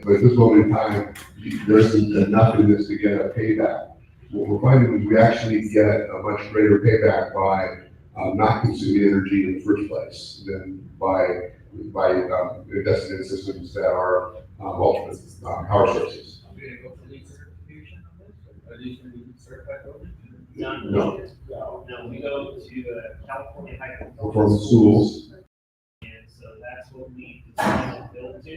Speaker 3: But at this moment in time, there isn't enough in this to get a payback. What we're finding is we actually get a much greater payback by not consuming energy in the first place than by investing in systems that are alternate power sources.
Speaker 4: I'm gonna go for lead certification on this? Are these gonna be certified buildings?
Speaker 3: No.
Speaker 2: No, we go to the California High
Speaker 3: Performance schools.
Speaker 2: And so that's what we design and build to,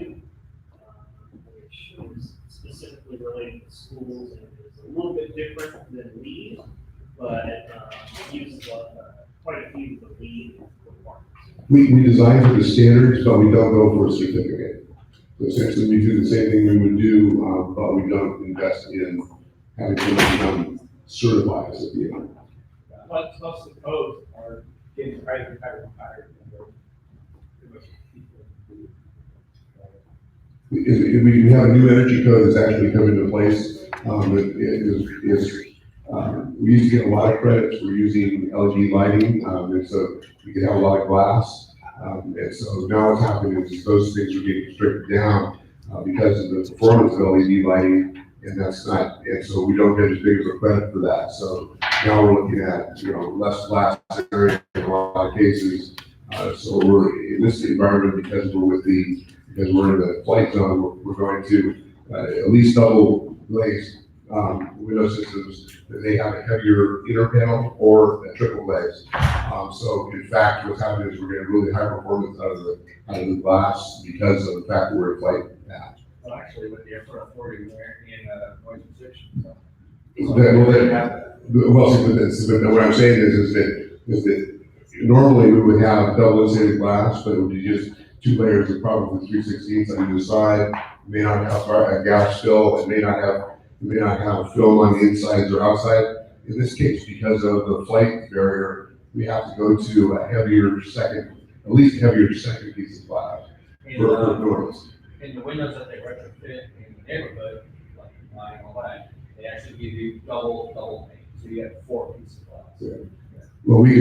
Speaker 2: which is specifically related to schools, and it's a little bit different than LEED, but uses quite a few of the LEED requirements.
Speaker 3: We design for the standards, but we don't go for a certificate. So essentially, we do the same thing we would do, but we don't invest in having someone become certified as a DO.
Speaker 4: Most of the codes are getting higher and higher and higher.
Speaker 3: We have a new energy code that's actually come into place. We used to get a lot of credits for using LED lighting, and so we could have a lot of glass. And so now what's happening is those things are getting stripped down because of the performance of LED lighting, and that's not, and so we don't get as big of a credit for that. So now we're looking at, less glass area in a lot of cases. So we're in this environment because we're in the flight zone, we're going to at least double glaze window systems that they have a heavier inner panel or a triple glaze. So in fact, what's happening is we're getting really high performance out of the glass because of the fact that we're in flight path.
Speaker 4: Well, actually, with the airport authority, we're in noise restriction, so.
Speaker 3: But what I'm saying is that normally we would have double insulated glass, but it would be just two layers of probably 3/16 on either side. It may not have a gas fill, it may not have film on the insides or outside. In this case, because of the flight barrier, we have to go to at least a heavier second piece of glass for noise.
Speaker 4: In the windows that they retrofit in the neighborhood, like mine and all that, they actually give you double pane, so you have 4 pieces of glass.
Speaker 3: Yeah. Well, we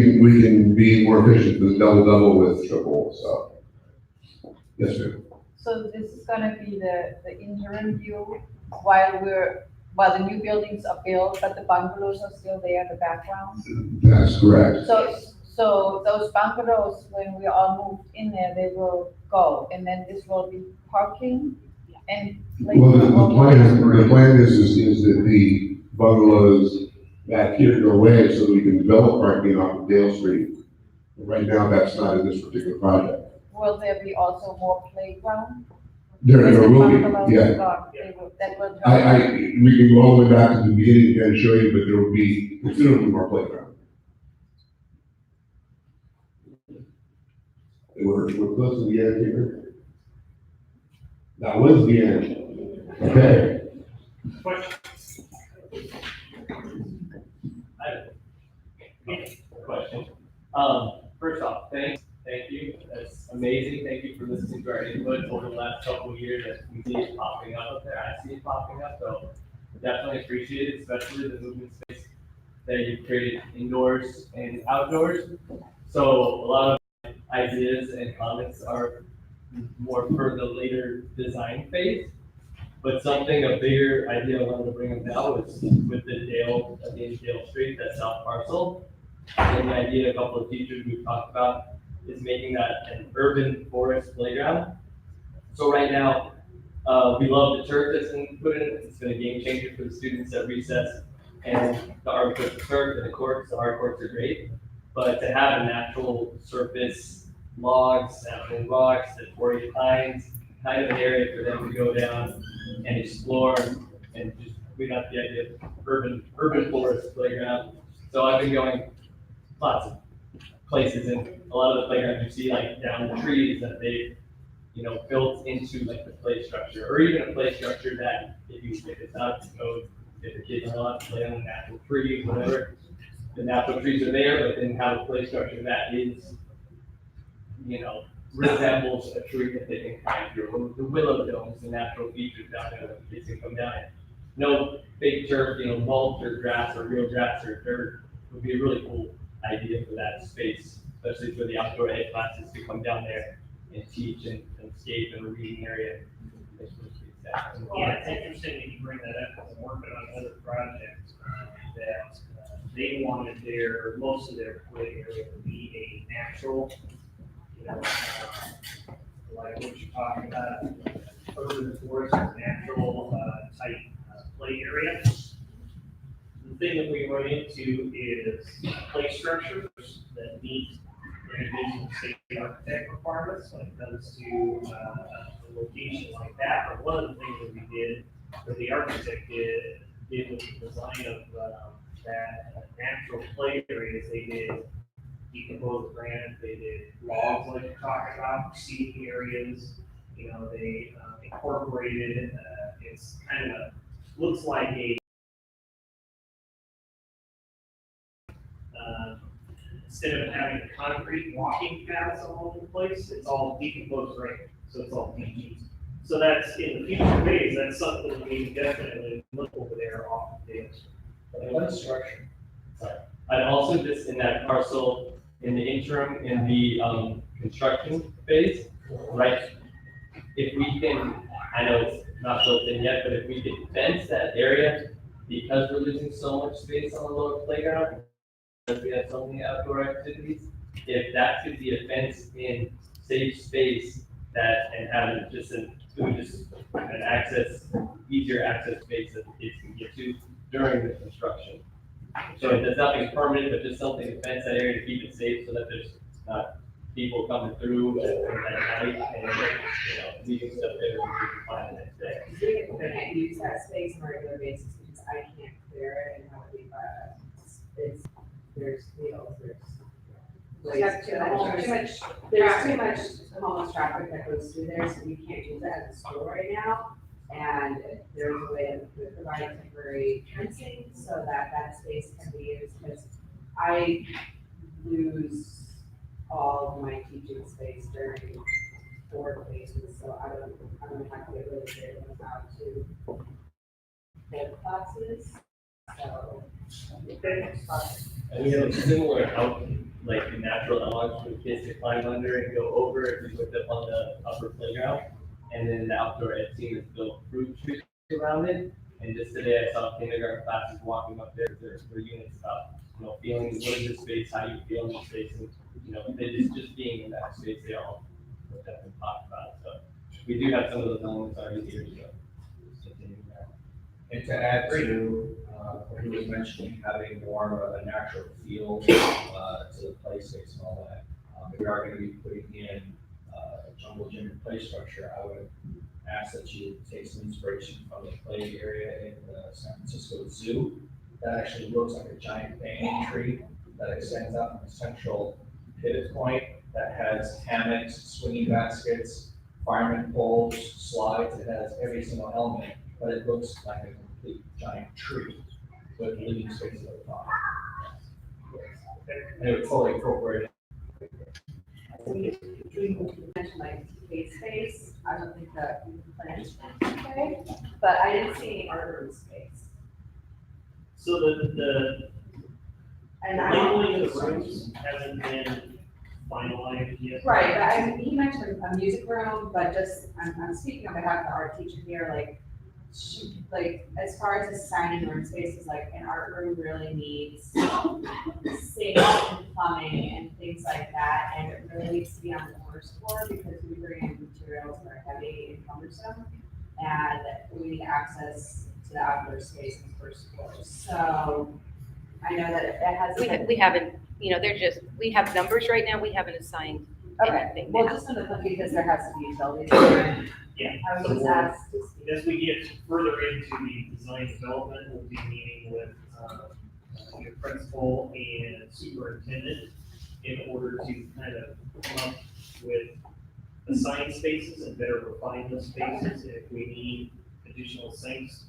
Speaker 3: can be more efficient with double with triple, so. Yes, sir.
Speaker 5: So this is gonna be the interim view while the new buildings are built, but the bungalows are still there in the background.
Speaker 3: That's correct.
Speaker 5: So those bungalows, when we all moved in there, they will go, and then this will be parking, And.
Speaker 3: Well, the plan is that the bungalows back here go away so that we can develop parking off of Dale Street. Right now, that's not in this particular project.
Speaker 5: Will there be also more playground?
Speaker 3: There
Speaker 5: Is the
Speaker 3: will be,
Speaker 5: bungalows
Speaker 3: yeah.
Speaker 5: gone? That will.
Speaker 3: We can go all the way back to the beginning and show you, but there will be considerably more playground. We're close to the end here. That was the end. Okay.
Speaker 2: Questions?
Speaker 8: I have a question. First off, thank you. That's amazing. Thank you for listening to our input over the last couple of years. As we see it popping up there, I see it popping up, so definitely appreciate it, especially the movement space that you've created indoors and outdoors. So a lot of ideas and comments are more for the later design phase. But something, a bigger idea I wanted to bring up now is with the Dale, at the end of Dale Street, that south parcel. And the idea a couple of teachers we've talked about is making that an urban forest playground. So right now, we love the turf that's been put in. It's been a game changer for the students at recess. And the artificial turf and the courts, the hard courts are great. But to have a natural surface, logs, natural rocks, the Torrey pines, kind of an area for them to go down and explore, and just, we got the idea of urban forest playground. So I've been going lots of places, and a lot of the playgrounds you see like down the trees that they've, built into like the play structure, or even a play structure that if it's not code, if the kids are allowed to play on the natural tree, whatever, the natural trees are there, but then have a play structure that is, resembles a tree that they can climb through. The willow domes, the natural features down there that kids can come down in. No big turf, mulch or grass or real grass or dirt would be a really cool idea for that space, especially for the outdoor ed classes to come down there and teach and skate in a reading area.
Speaker 2: Yeah, it's interesting that you bring that up, because I'm working on another project that they wanted most of their play area to be a natural, like what you're talking about, urban forest, natural type play area. The thing that we run into is play structures that meet individual safety architect requirements when it comes to a location like that. But one of the things that we did, or the architect did with the design of that natural play areas, they did decomposed granite, they did logs like you're talking about, seating areas. They incorporated. It's kind of looks like a instead of having concrete walking paths all over the place, it's all decomposed granite, so it's all DG. So that's in the future phase. That's something we definitely look over there off the data.
Speaker 8: What structure? Sorry. And also just in that parcel, in the interim, in the construction phase, right? If we can, I know it's not built in yet, but if we could fence that area, because we're losing so much space on the lower playground, because we have so many outdoor activities, if that could be a fenced in safe space that, and have it just an access, easier access space that the kids can get to during the construction. So there's nothing permanent, but just something to fence that area to keep it safe so that there's not people coming through at night and, leaving stuff there and we can find the next day.
Speaker 9: We can't use that space on a regular basis because I can't clear it and have it be, there's wheels, there's.
Speaker 1: There's too much homeless traffic that goes through there, so we can't use that as a school right now. And there's a way to provide temporary fencing so that that space can be used, because I lose all of my teaching space during board phases, so I don't have to get really creative about to hold classes, so.
Speaker 8: And we have a similar out, like the natural logs for the kids to climb under and go over if we looked up on the upper playground. And then the outdoor ed team has built fruit trees around it. And just today I saw kindergarten classes walking up there, their units about, feeling, what is this space, how do you feel in this space? And, they just being in that space, they all definitely talk about it. So we do have some of those elements already here, so. just continue that.
Speaker 4: And to add to, what he was mentioning, having more of a natural feel, to the play space and all that. If we are gonna be putting in, a jungle gym play structure, I would ask that you take some inspiration from the play area in the San Francisco Zoo. That actually looks like a giant banyan tree that extends out from a central pivot point that has hammocks, swinging baskets, fireman poles, slides. It has every single element, but it looks like a complete giant tree with living space at the top. And it would fully incorporate.
Speaker 9: We mentioned like TK space, I don't think that we planned TK, but I didn't see any art room space.
Speaker 2: So the
Speaker 9: And I don't.
Speaker 2: labeling of the rooms hasn't been finalized yet.
Speaker 9: Right, but I, he mentioned a music room, but just, I'm speaking on behalf of the art teacher here, like, as far as assigning room spaces, like, an art room really needs sinks and plumbing and things like that, and it really needs to be on the first floor, because we bring in materials that are heavy and cumbersome, and we need access to the outdoor space on the first floor, so I know that it has.
Speaker 6: We haven't, we have numbers right now, we haven't assigned
Speaker 9: Okay,
Speaker 6: anything
Speaker 9: well,
Speaker 6: now.
Speaker 9: just because there has to be utilities there.
Speaker 2: Yeah.
Speaker 9: I was
Speaker 2: So
Speaker 9: just
Speaker 2: we'll-
Speaker 9: asked.
Speaker 2: As we get further into the design development, we'll be meeting with, your principal and superintendent in order to kind of come up with assigned spaces and better refine those spaces. If we need additional sinks,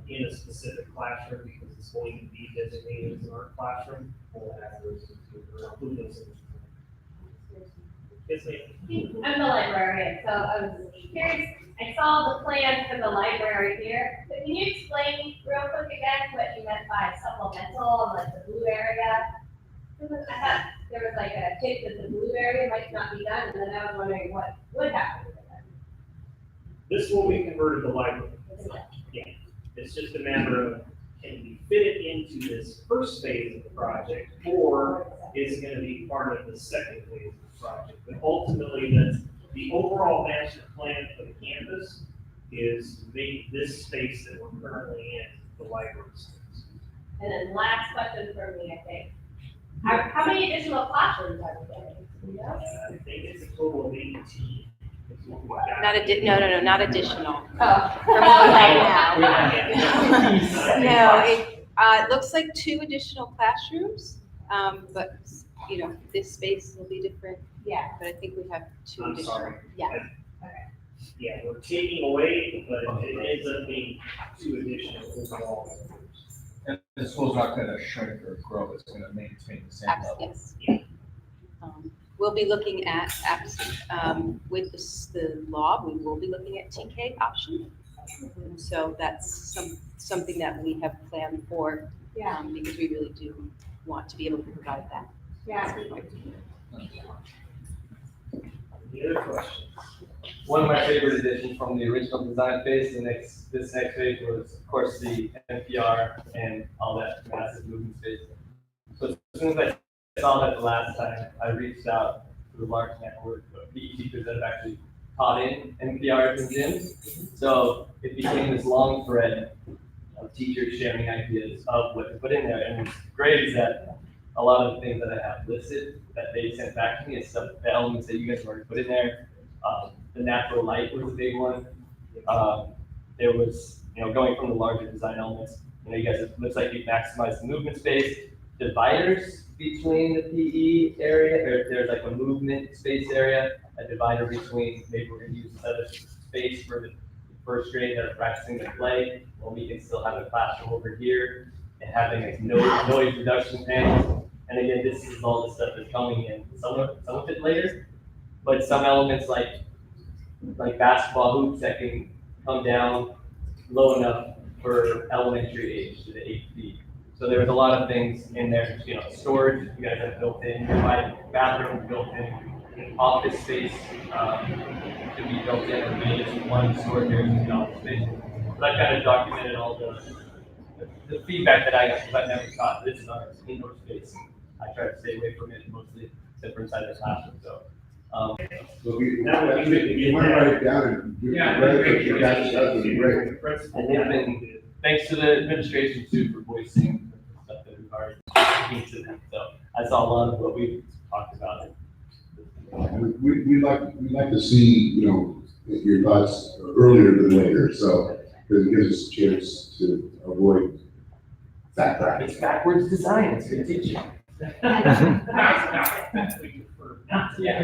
Speaker 2: in a specific classroom, because it's going to be designated as an art classroom, we'll have those, or include those in. Yes, ma'am.
Speaker 10: I'm the librarian, so I was curious, I saw the plan for the library here. So can you explain real quick again what you meant by supplemental, and like the blue area? Because I thought there was like a hint that the blue area might not be done, and then I was wondering what would happen with it.
Speaker 2: This will be converted to library. Yeah, it's just a matter of, can we fit it into this first phase of the project, or is it gonna be part of the second phase of the project? But ultimately, the overall master plan for the campus is to make this space that we're currently in, the library space.
Speaker 10: And then last question for me, I think. How many additional classrooms are we getting? Do you know?
Speaker 2: I think it's a total of 18. is what we got.
Speaker 6: No, not additional.
Speaker 10: Oh.
Speaker 6: For right now.
Speaker 2: Yeah.
Speaker 6: No, it looks like 2 additional classrooms, but, this space will be different,
Speaker 10: Yeah.
Speaker 6: but I think we have 2
Speaker 2: I'm
Speaker 6: additional.
Speaker 2: sorry.
Speaker 6: Yeah.
Speaker 2: Yeah, we're taking away, but it ends up being 2 additional overall.
Speaker 4: And the school's not gonna shrink or grow, it's gonna maintain the same level.
Speaker 6: Yes. We'll be looking at, with the law, we will be looking at TK option. So that's something that we have planned for,
Speaker 10: Yeah.
Speaker 6: because we really do want to be able to provide that.
Speaker 10: Yeah.
Speaker 2: Any other questions?
Speaker 8: One of my favorite additions from the original design phase, this next phase was, of course, the NPR and all that massive moving space. So as soon as I saw that the last time, I reached out to the large network of PE teachers that have actually taught in NPRs and gyms. So it became this long thread of teachers sharing ideas of what to put in there. And what's great is that a lot of the things that I have listed that they sent back to me is stuff, the elements that you guys have already put in there. The natural light was a big one. There was, going from the larger design elements, you guys, it looks like you've maximized the movement space, dividers between the PE area, or there's like a movement space area, a divider between, maybe we're gonna use this other space for the first grade that are practicing the play, while we can still have a classroom over here, and having a noise reduction panel. And again, this is all the stuff that's coming in, some of it later, but some elements like basketball hoops that can come down low enough for elementary age to the 8 feet. So there was a lot of things in there, storage, you guys have built in, bathroom built in, office space, to be built in, or maybe just one storage area in the office space. But I kind of documented all the feedback that I got, because I never thought this is our indoor space. I try to stay away from it mostly, except for inside the classroom, so.
Speaker 3: But we,
Speaker 2: That would be good to
Speaker 3: you
Speaker 2: get
Speaker 3: want to
Speaker 2: that.
Speaker 3: write it down and do it,
Speaker 4: Yeah,
Speaker 3: right,
Speaker 4: great.
Speaker 3: if you guys, that would be great.
Speaker 2: Principal,
Speaker 8: Yeah.
Speaker 2: that would be good.
Speaker 8: Thanks to the administration too for voicing the stuff that we've already to them. So I saw a lot of what we talked about.
Speaker 3: We'd like to see, you know, your thoughts earlier than later, so, because it gives us a chance to avoid backtracking.
Speaker 8: It's backwards design, it's good teaching.
Speaker 2: We prefer not to.
Speaker 8: Yeah.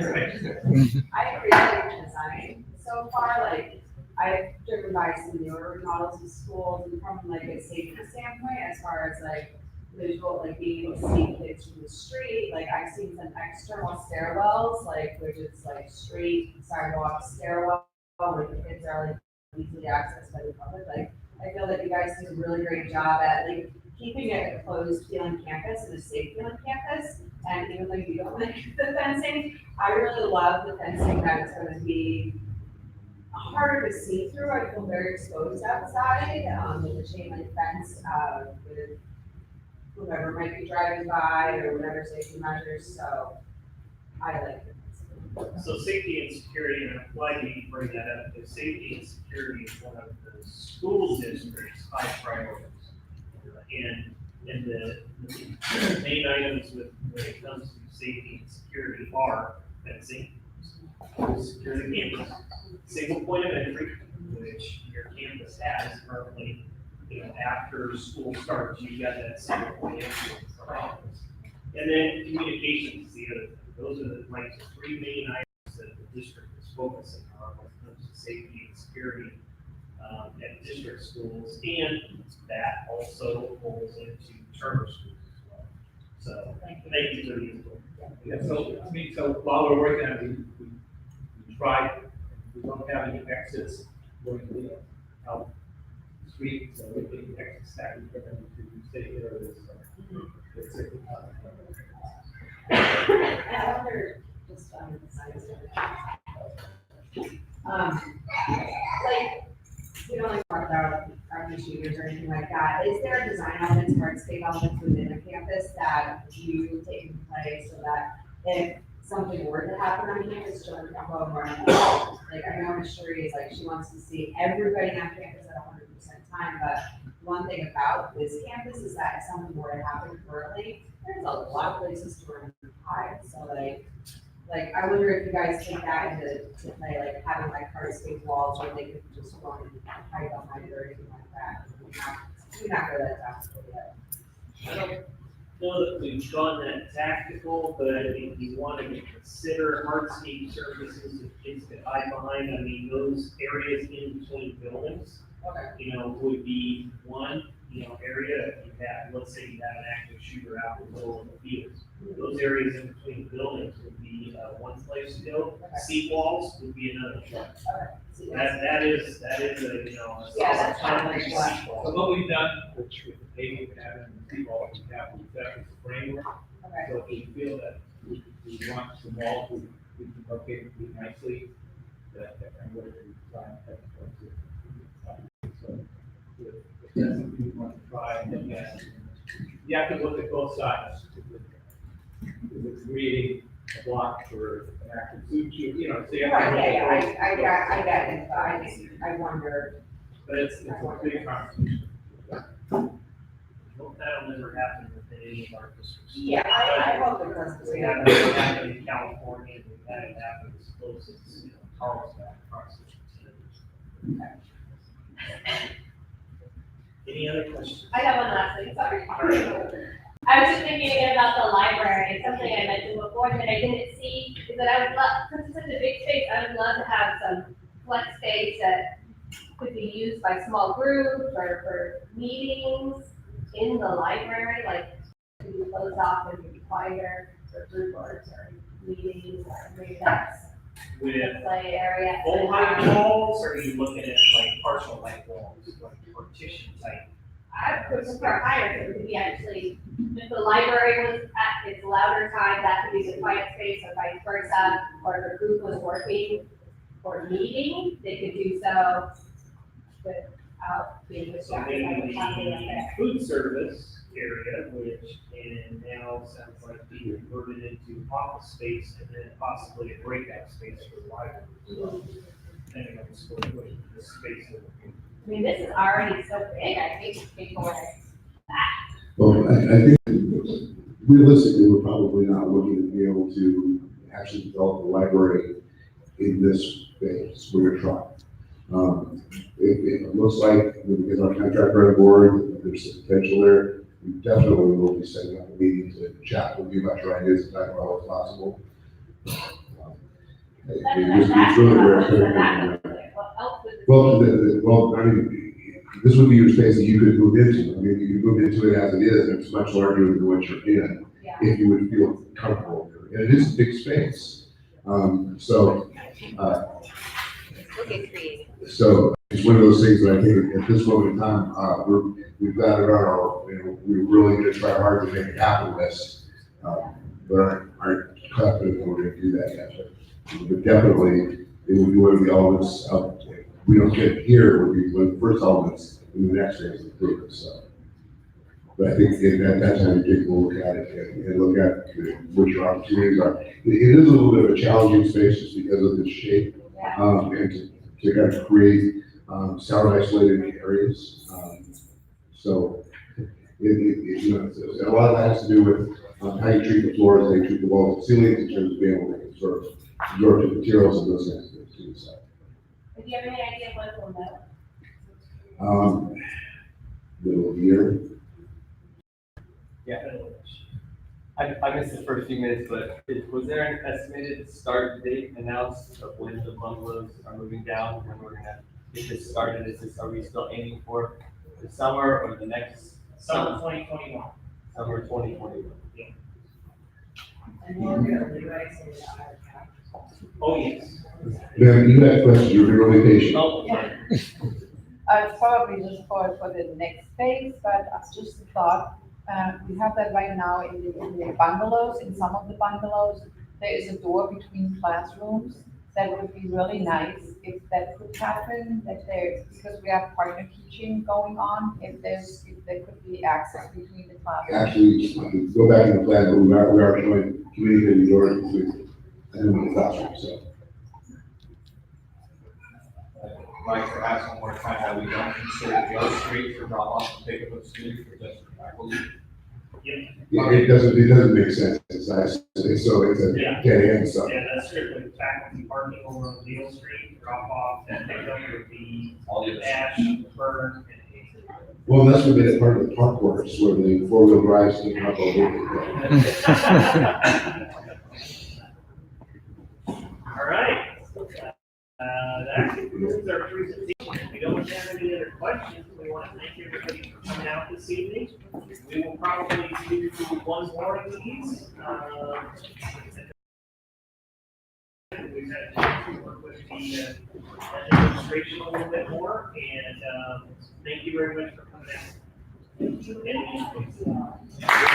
Speaker 9: I appreciate the design so far, like, I've driven by some newer remodels of schools and from like a safety standpoint, as far as like visual, like being able to see kids from the street, like I've seen some external stairwells, like, which is like street, sidewalk, stairwell, where the kids are like easily accessed by the public, like, I feel that you guys do a really great job at like keeping it a closed feeling campus and a safe feeling campus. And even though you don't like the fencing, I really love the fencing that it's gonna be harder to see through. I feel very exposed outside, with the chain link fence, with whoever might be driving by or whatever safety measures, so I like it.
Speaker 2: So safety and security, and I'm glad you bring that up, because safety and security is one of the school district's high priorities. And the main items when it comes to safety and security are fencing, security cameras, single point of entry, which your campus has currently, you know, after school starts, you got that single point of entry for office. And then communications is the other thing. Those are the like the three main items that the district is focusing on when it comes to safety and security at district schools, and that also rolls into charter schools as well. So, thank you for the input.
Speaker 7: Yeah, so, I mean, so while we're working on it, we try, we don't have any exits going to the out the street, so we think exit staff is going to stay there. It's a,
Speaker 9: And I wonder, just on the side like, we don't like talk about active shooters or anything like that. Is there a design elements or escape elements within a campus that you take into play so that if something were to happen on campus, children can go and run away? Like, I know Ms. Sheree is like, she wants to see everybody on campus at 100% time, but one thing about this campus is that if something were to happen currently, there's a lot of places to run and hide, so like, I wonder if you guys take that into play, like having like car escape walls where they could just run and hide behind or anything like that. We're not good at that yet.
Speaker 2: I don't know that we've gone that tactical, but if you wanted to consider hardscape surfaces that kids could hide behind, I mean, those areas in between buildings,
Speaker 9: Okay.
Speaker 2: you know, would be one, you know, area. If you had, let's say you had an active shooter out in the middle of the field, those areas in between buildings would be one place to go. Seat walls would be another. That is a, you know.
Speaker 9: Yeah, that's
Speaker 2: kind
Speaker 9: fine.
Speaker 2: seat wall.
Speaker 7: so what we've done with the paving pattern and the people we have, we've got this framework.
Speaker 9: Okay.
Speaker 7: So if we feel that we want some walls, we can locate it nicely, that kind of what we design. So if that's something we want to try, and then yes, you have to look at both sides. Is it creating a block for an active food shoot, you know, so you have to.
Speaker 9: Right, yeah, I got it, but I wonder.
Speaker 7: But it's a big conversation.
Speaker 2: Hope that'll never happen with any of our districts.
Speaker 9: Yeah, I hope it does.
Speaker 2: We have it happen in California, we've had it happen as close as, you know, Carlsbad across the country. Any other questions?
Speaker 10: I have one last thing, sorry. I was just thinking again about the library, something I mentioned before that I didn't see, is that I would love, since it's such a big space, I would love to have some flex space that could be used by small groups or for meetings in the library, like to be closed off and be quieter for group works or meetings, or maybe that's
Speaker 2: With
Speaker 10: the play area.
Speaker 2: full height walls, or are you looking at like partial height walls, like partition type?
Speaker 10: I would prefer higher, so it could be actually, if the library was at its louder time, that could be the quiet space, or vice versa, or if a group was working or meeting, they could do so without being
Speaker 2: So
Speaker 10: distracted by
Speaker 2: maybe
Speaker 10: what's happening up
Speaker 2: the
Speaker 10: there.
Speaker 2: food service area, which can now sounds like be converted into office space and then possibly a breakout space for the library. as well, depending on the square footage of the space.
Speaker 10: I mean, this is already so big, I think people are.
Speaker 3: Well, I think realistically, we're probably not looking to be able to actually develop a library in this space. We're gonna try. It looks like, because our contractor on board, there's some potential there. We definitely will be setting up a meeting to chat with you about your ideas and talk about what's possible. It's really rare.
Speaker 10: What else would this
Speaker 3: Well,
Speaker 10: be?
Speaker 3: well, I mean, this would be your space that you could move into. I mean, you could move into it as it is, and it's much larger than what you're in,
Speaker 10: Yeah.
Speaker 3: if you would feel comfortable. And it is a big space. So,
Speaker 6: We'll get creative.
Speaker 3: so it's one of those things that I think at this moment in time, we've got it on our, we're really gonna try hard to make it happen list. But aren't confident that we're gonna do that yet. But definitely, it would be one of the elements of, if we don't get it here, it would be one of the first elements in the next phase of improvement, so. But I think at that time, you take a look at it and look at what your opportunities are. It is a little bit of a challenging space just because of the shape, and to kind of create, sound isolated areas. So, you know, a lot of that has to do with, how you treat the floors, how you treat the walls and ceilings in terms of being able to sort of absorb the materials and those kinds of things too, so.
Speaker 10: Do you have any idea what we'll know?
Speaker 3: Middle of the year.
Speaker 8: Yeah. I missed the first few minutes, but was there an estimated start date announced of when the bungalows are moving down, when we're gonna get this started? Are we still aiming for the summer or the next?
Speaker 2: Summer 2021.
Speaker 8: Summer 2021.
Speaker 9: And we're gonna rewrite some of that.
Speaker 2: Oh, yes.
Speaker 3: Then you had questions, you're really patient.
Speaker 2: Oh, sorry.
Speaker 5: It's probably just for the next phase, but just a thought, we have that right now in the bungalows, in some of the bungalows, there is a door between classrooms. That would be really nice if that could happen, that there, because we have partner teaching going on, if there could be access between the classrooms.
Speaker 3: Actually, go back in the plan, but we are showing communicating doors with anyone in the classroom, so.
Speaker 4: I'd like to ask one more time that we don't consider Joe Street for drop off and pick up of students for just faculty.
Speaker 3: It doesn't make sense, it's a
Speaker 2: Yeah.
Speaker 3: dead end, so.
Speaker 2: Yeah, that's strictly faculty parking over on Deal Street, drop off, and pick up would be
Speaker 4: All the other.
Speaker 2: Ash, Burn, and Hazel.
Speaker 3: Well, that's what made it part of the park course, where the four-wheel drives can up over.
Speaker 2: All right. That concludes our presentation. If we don't have any other questions, we want to thank everybody for coming out this evening. We will probably do one more of these. We've had a chance to work with the administration a little bit more, and thank you very much for coming out.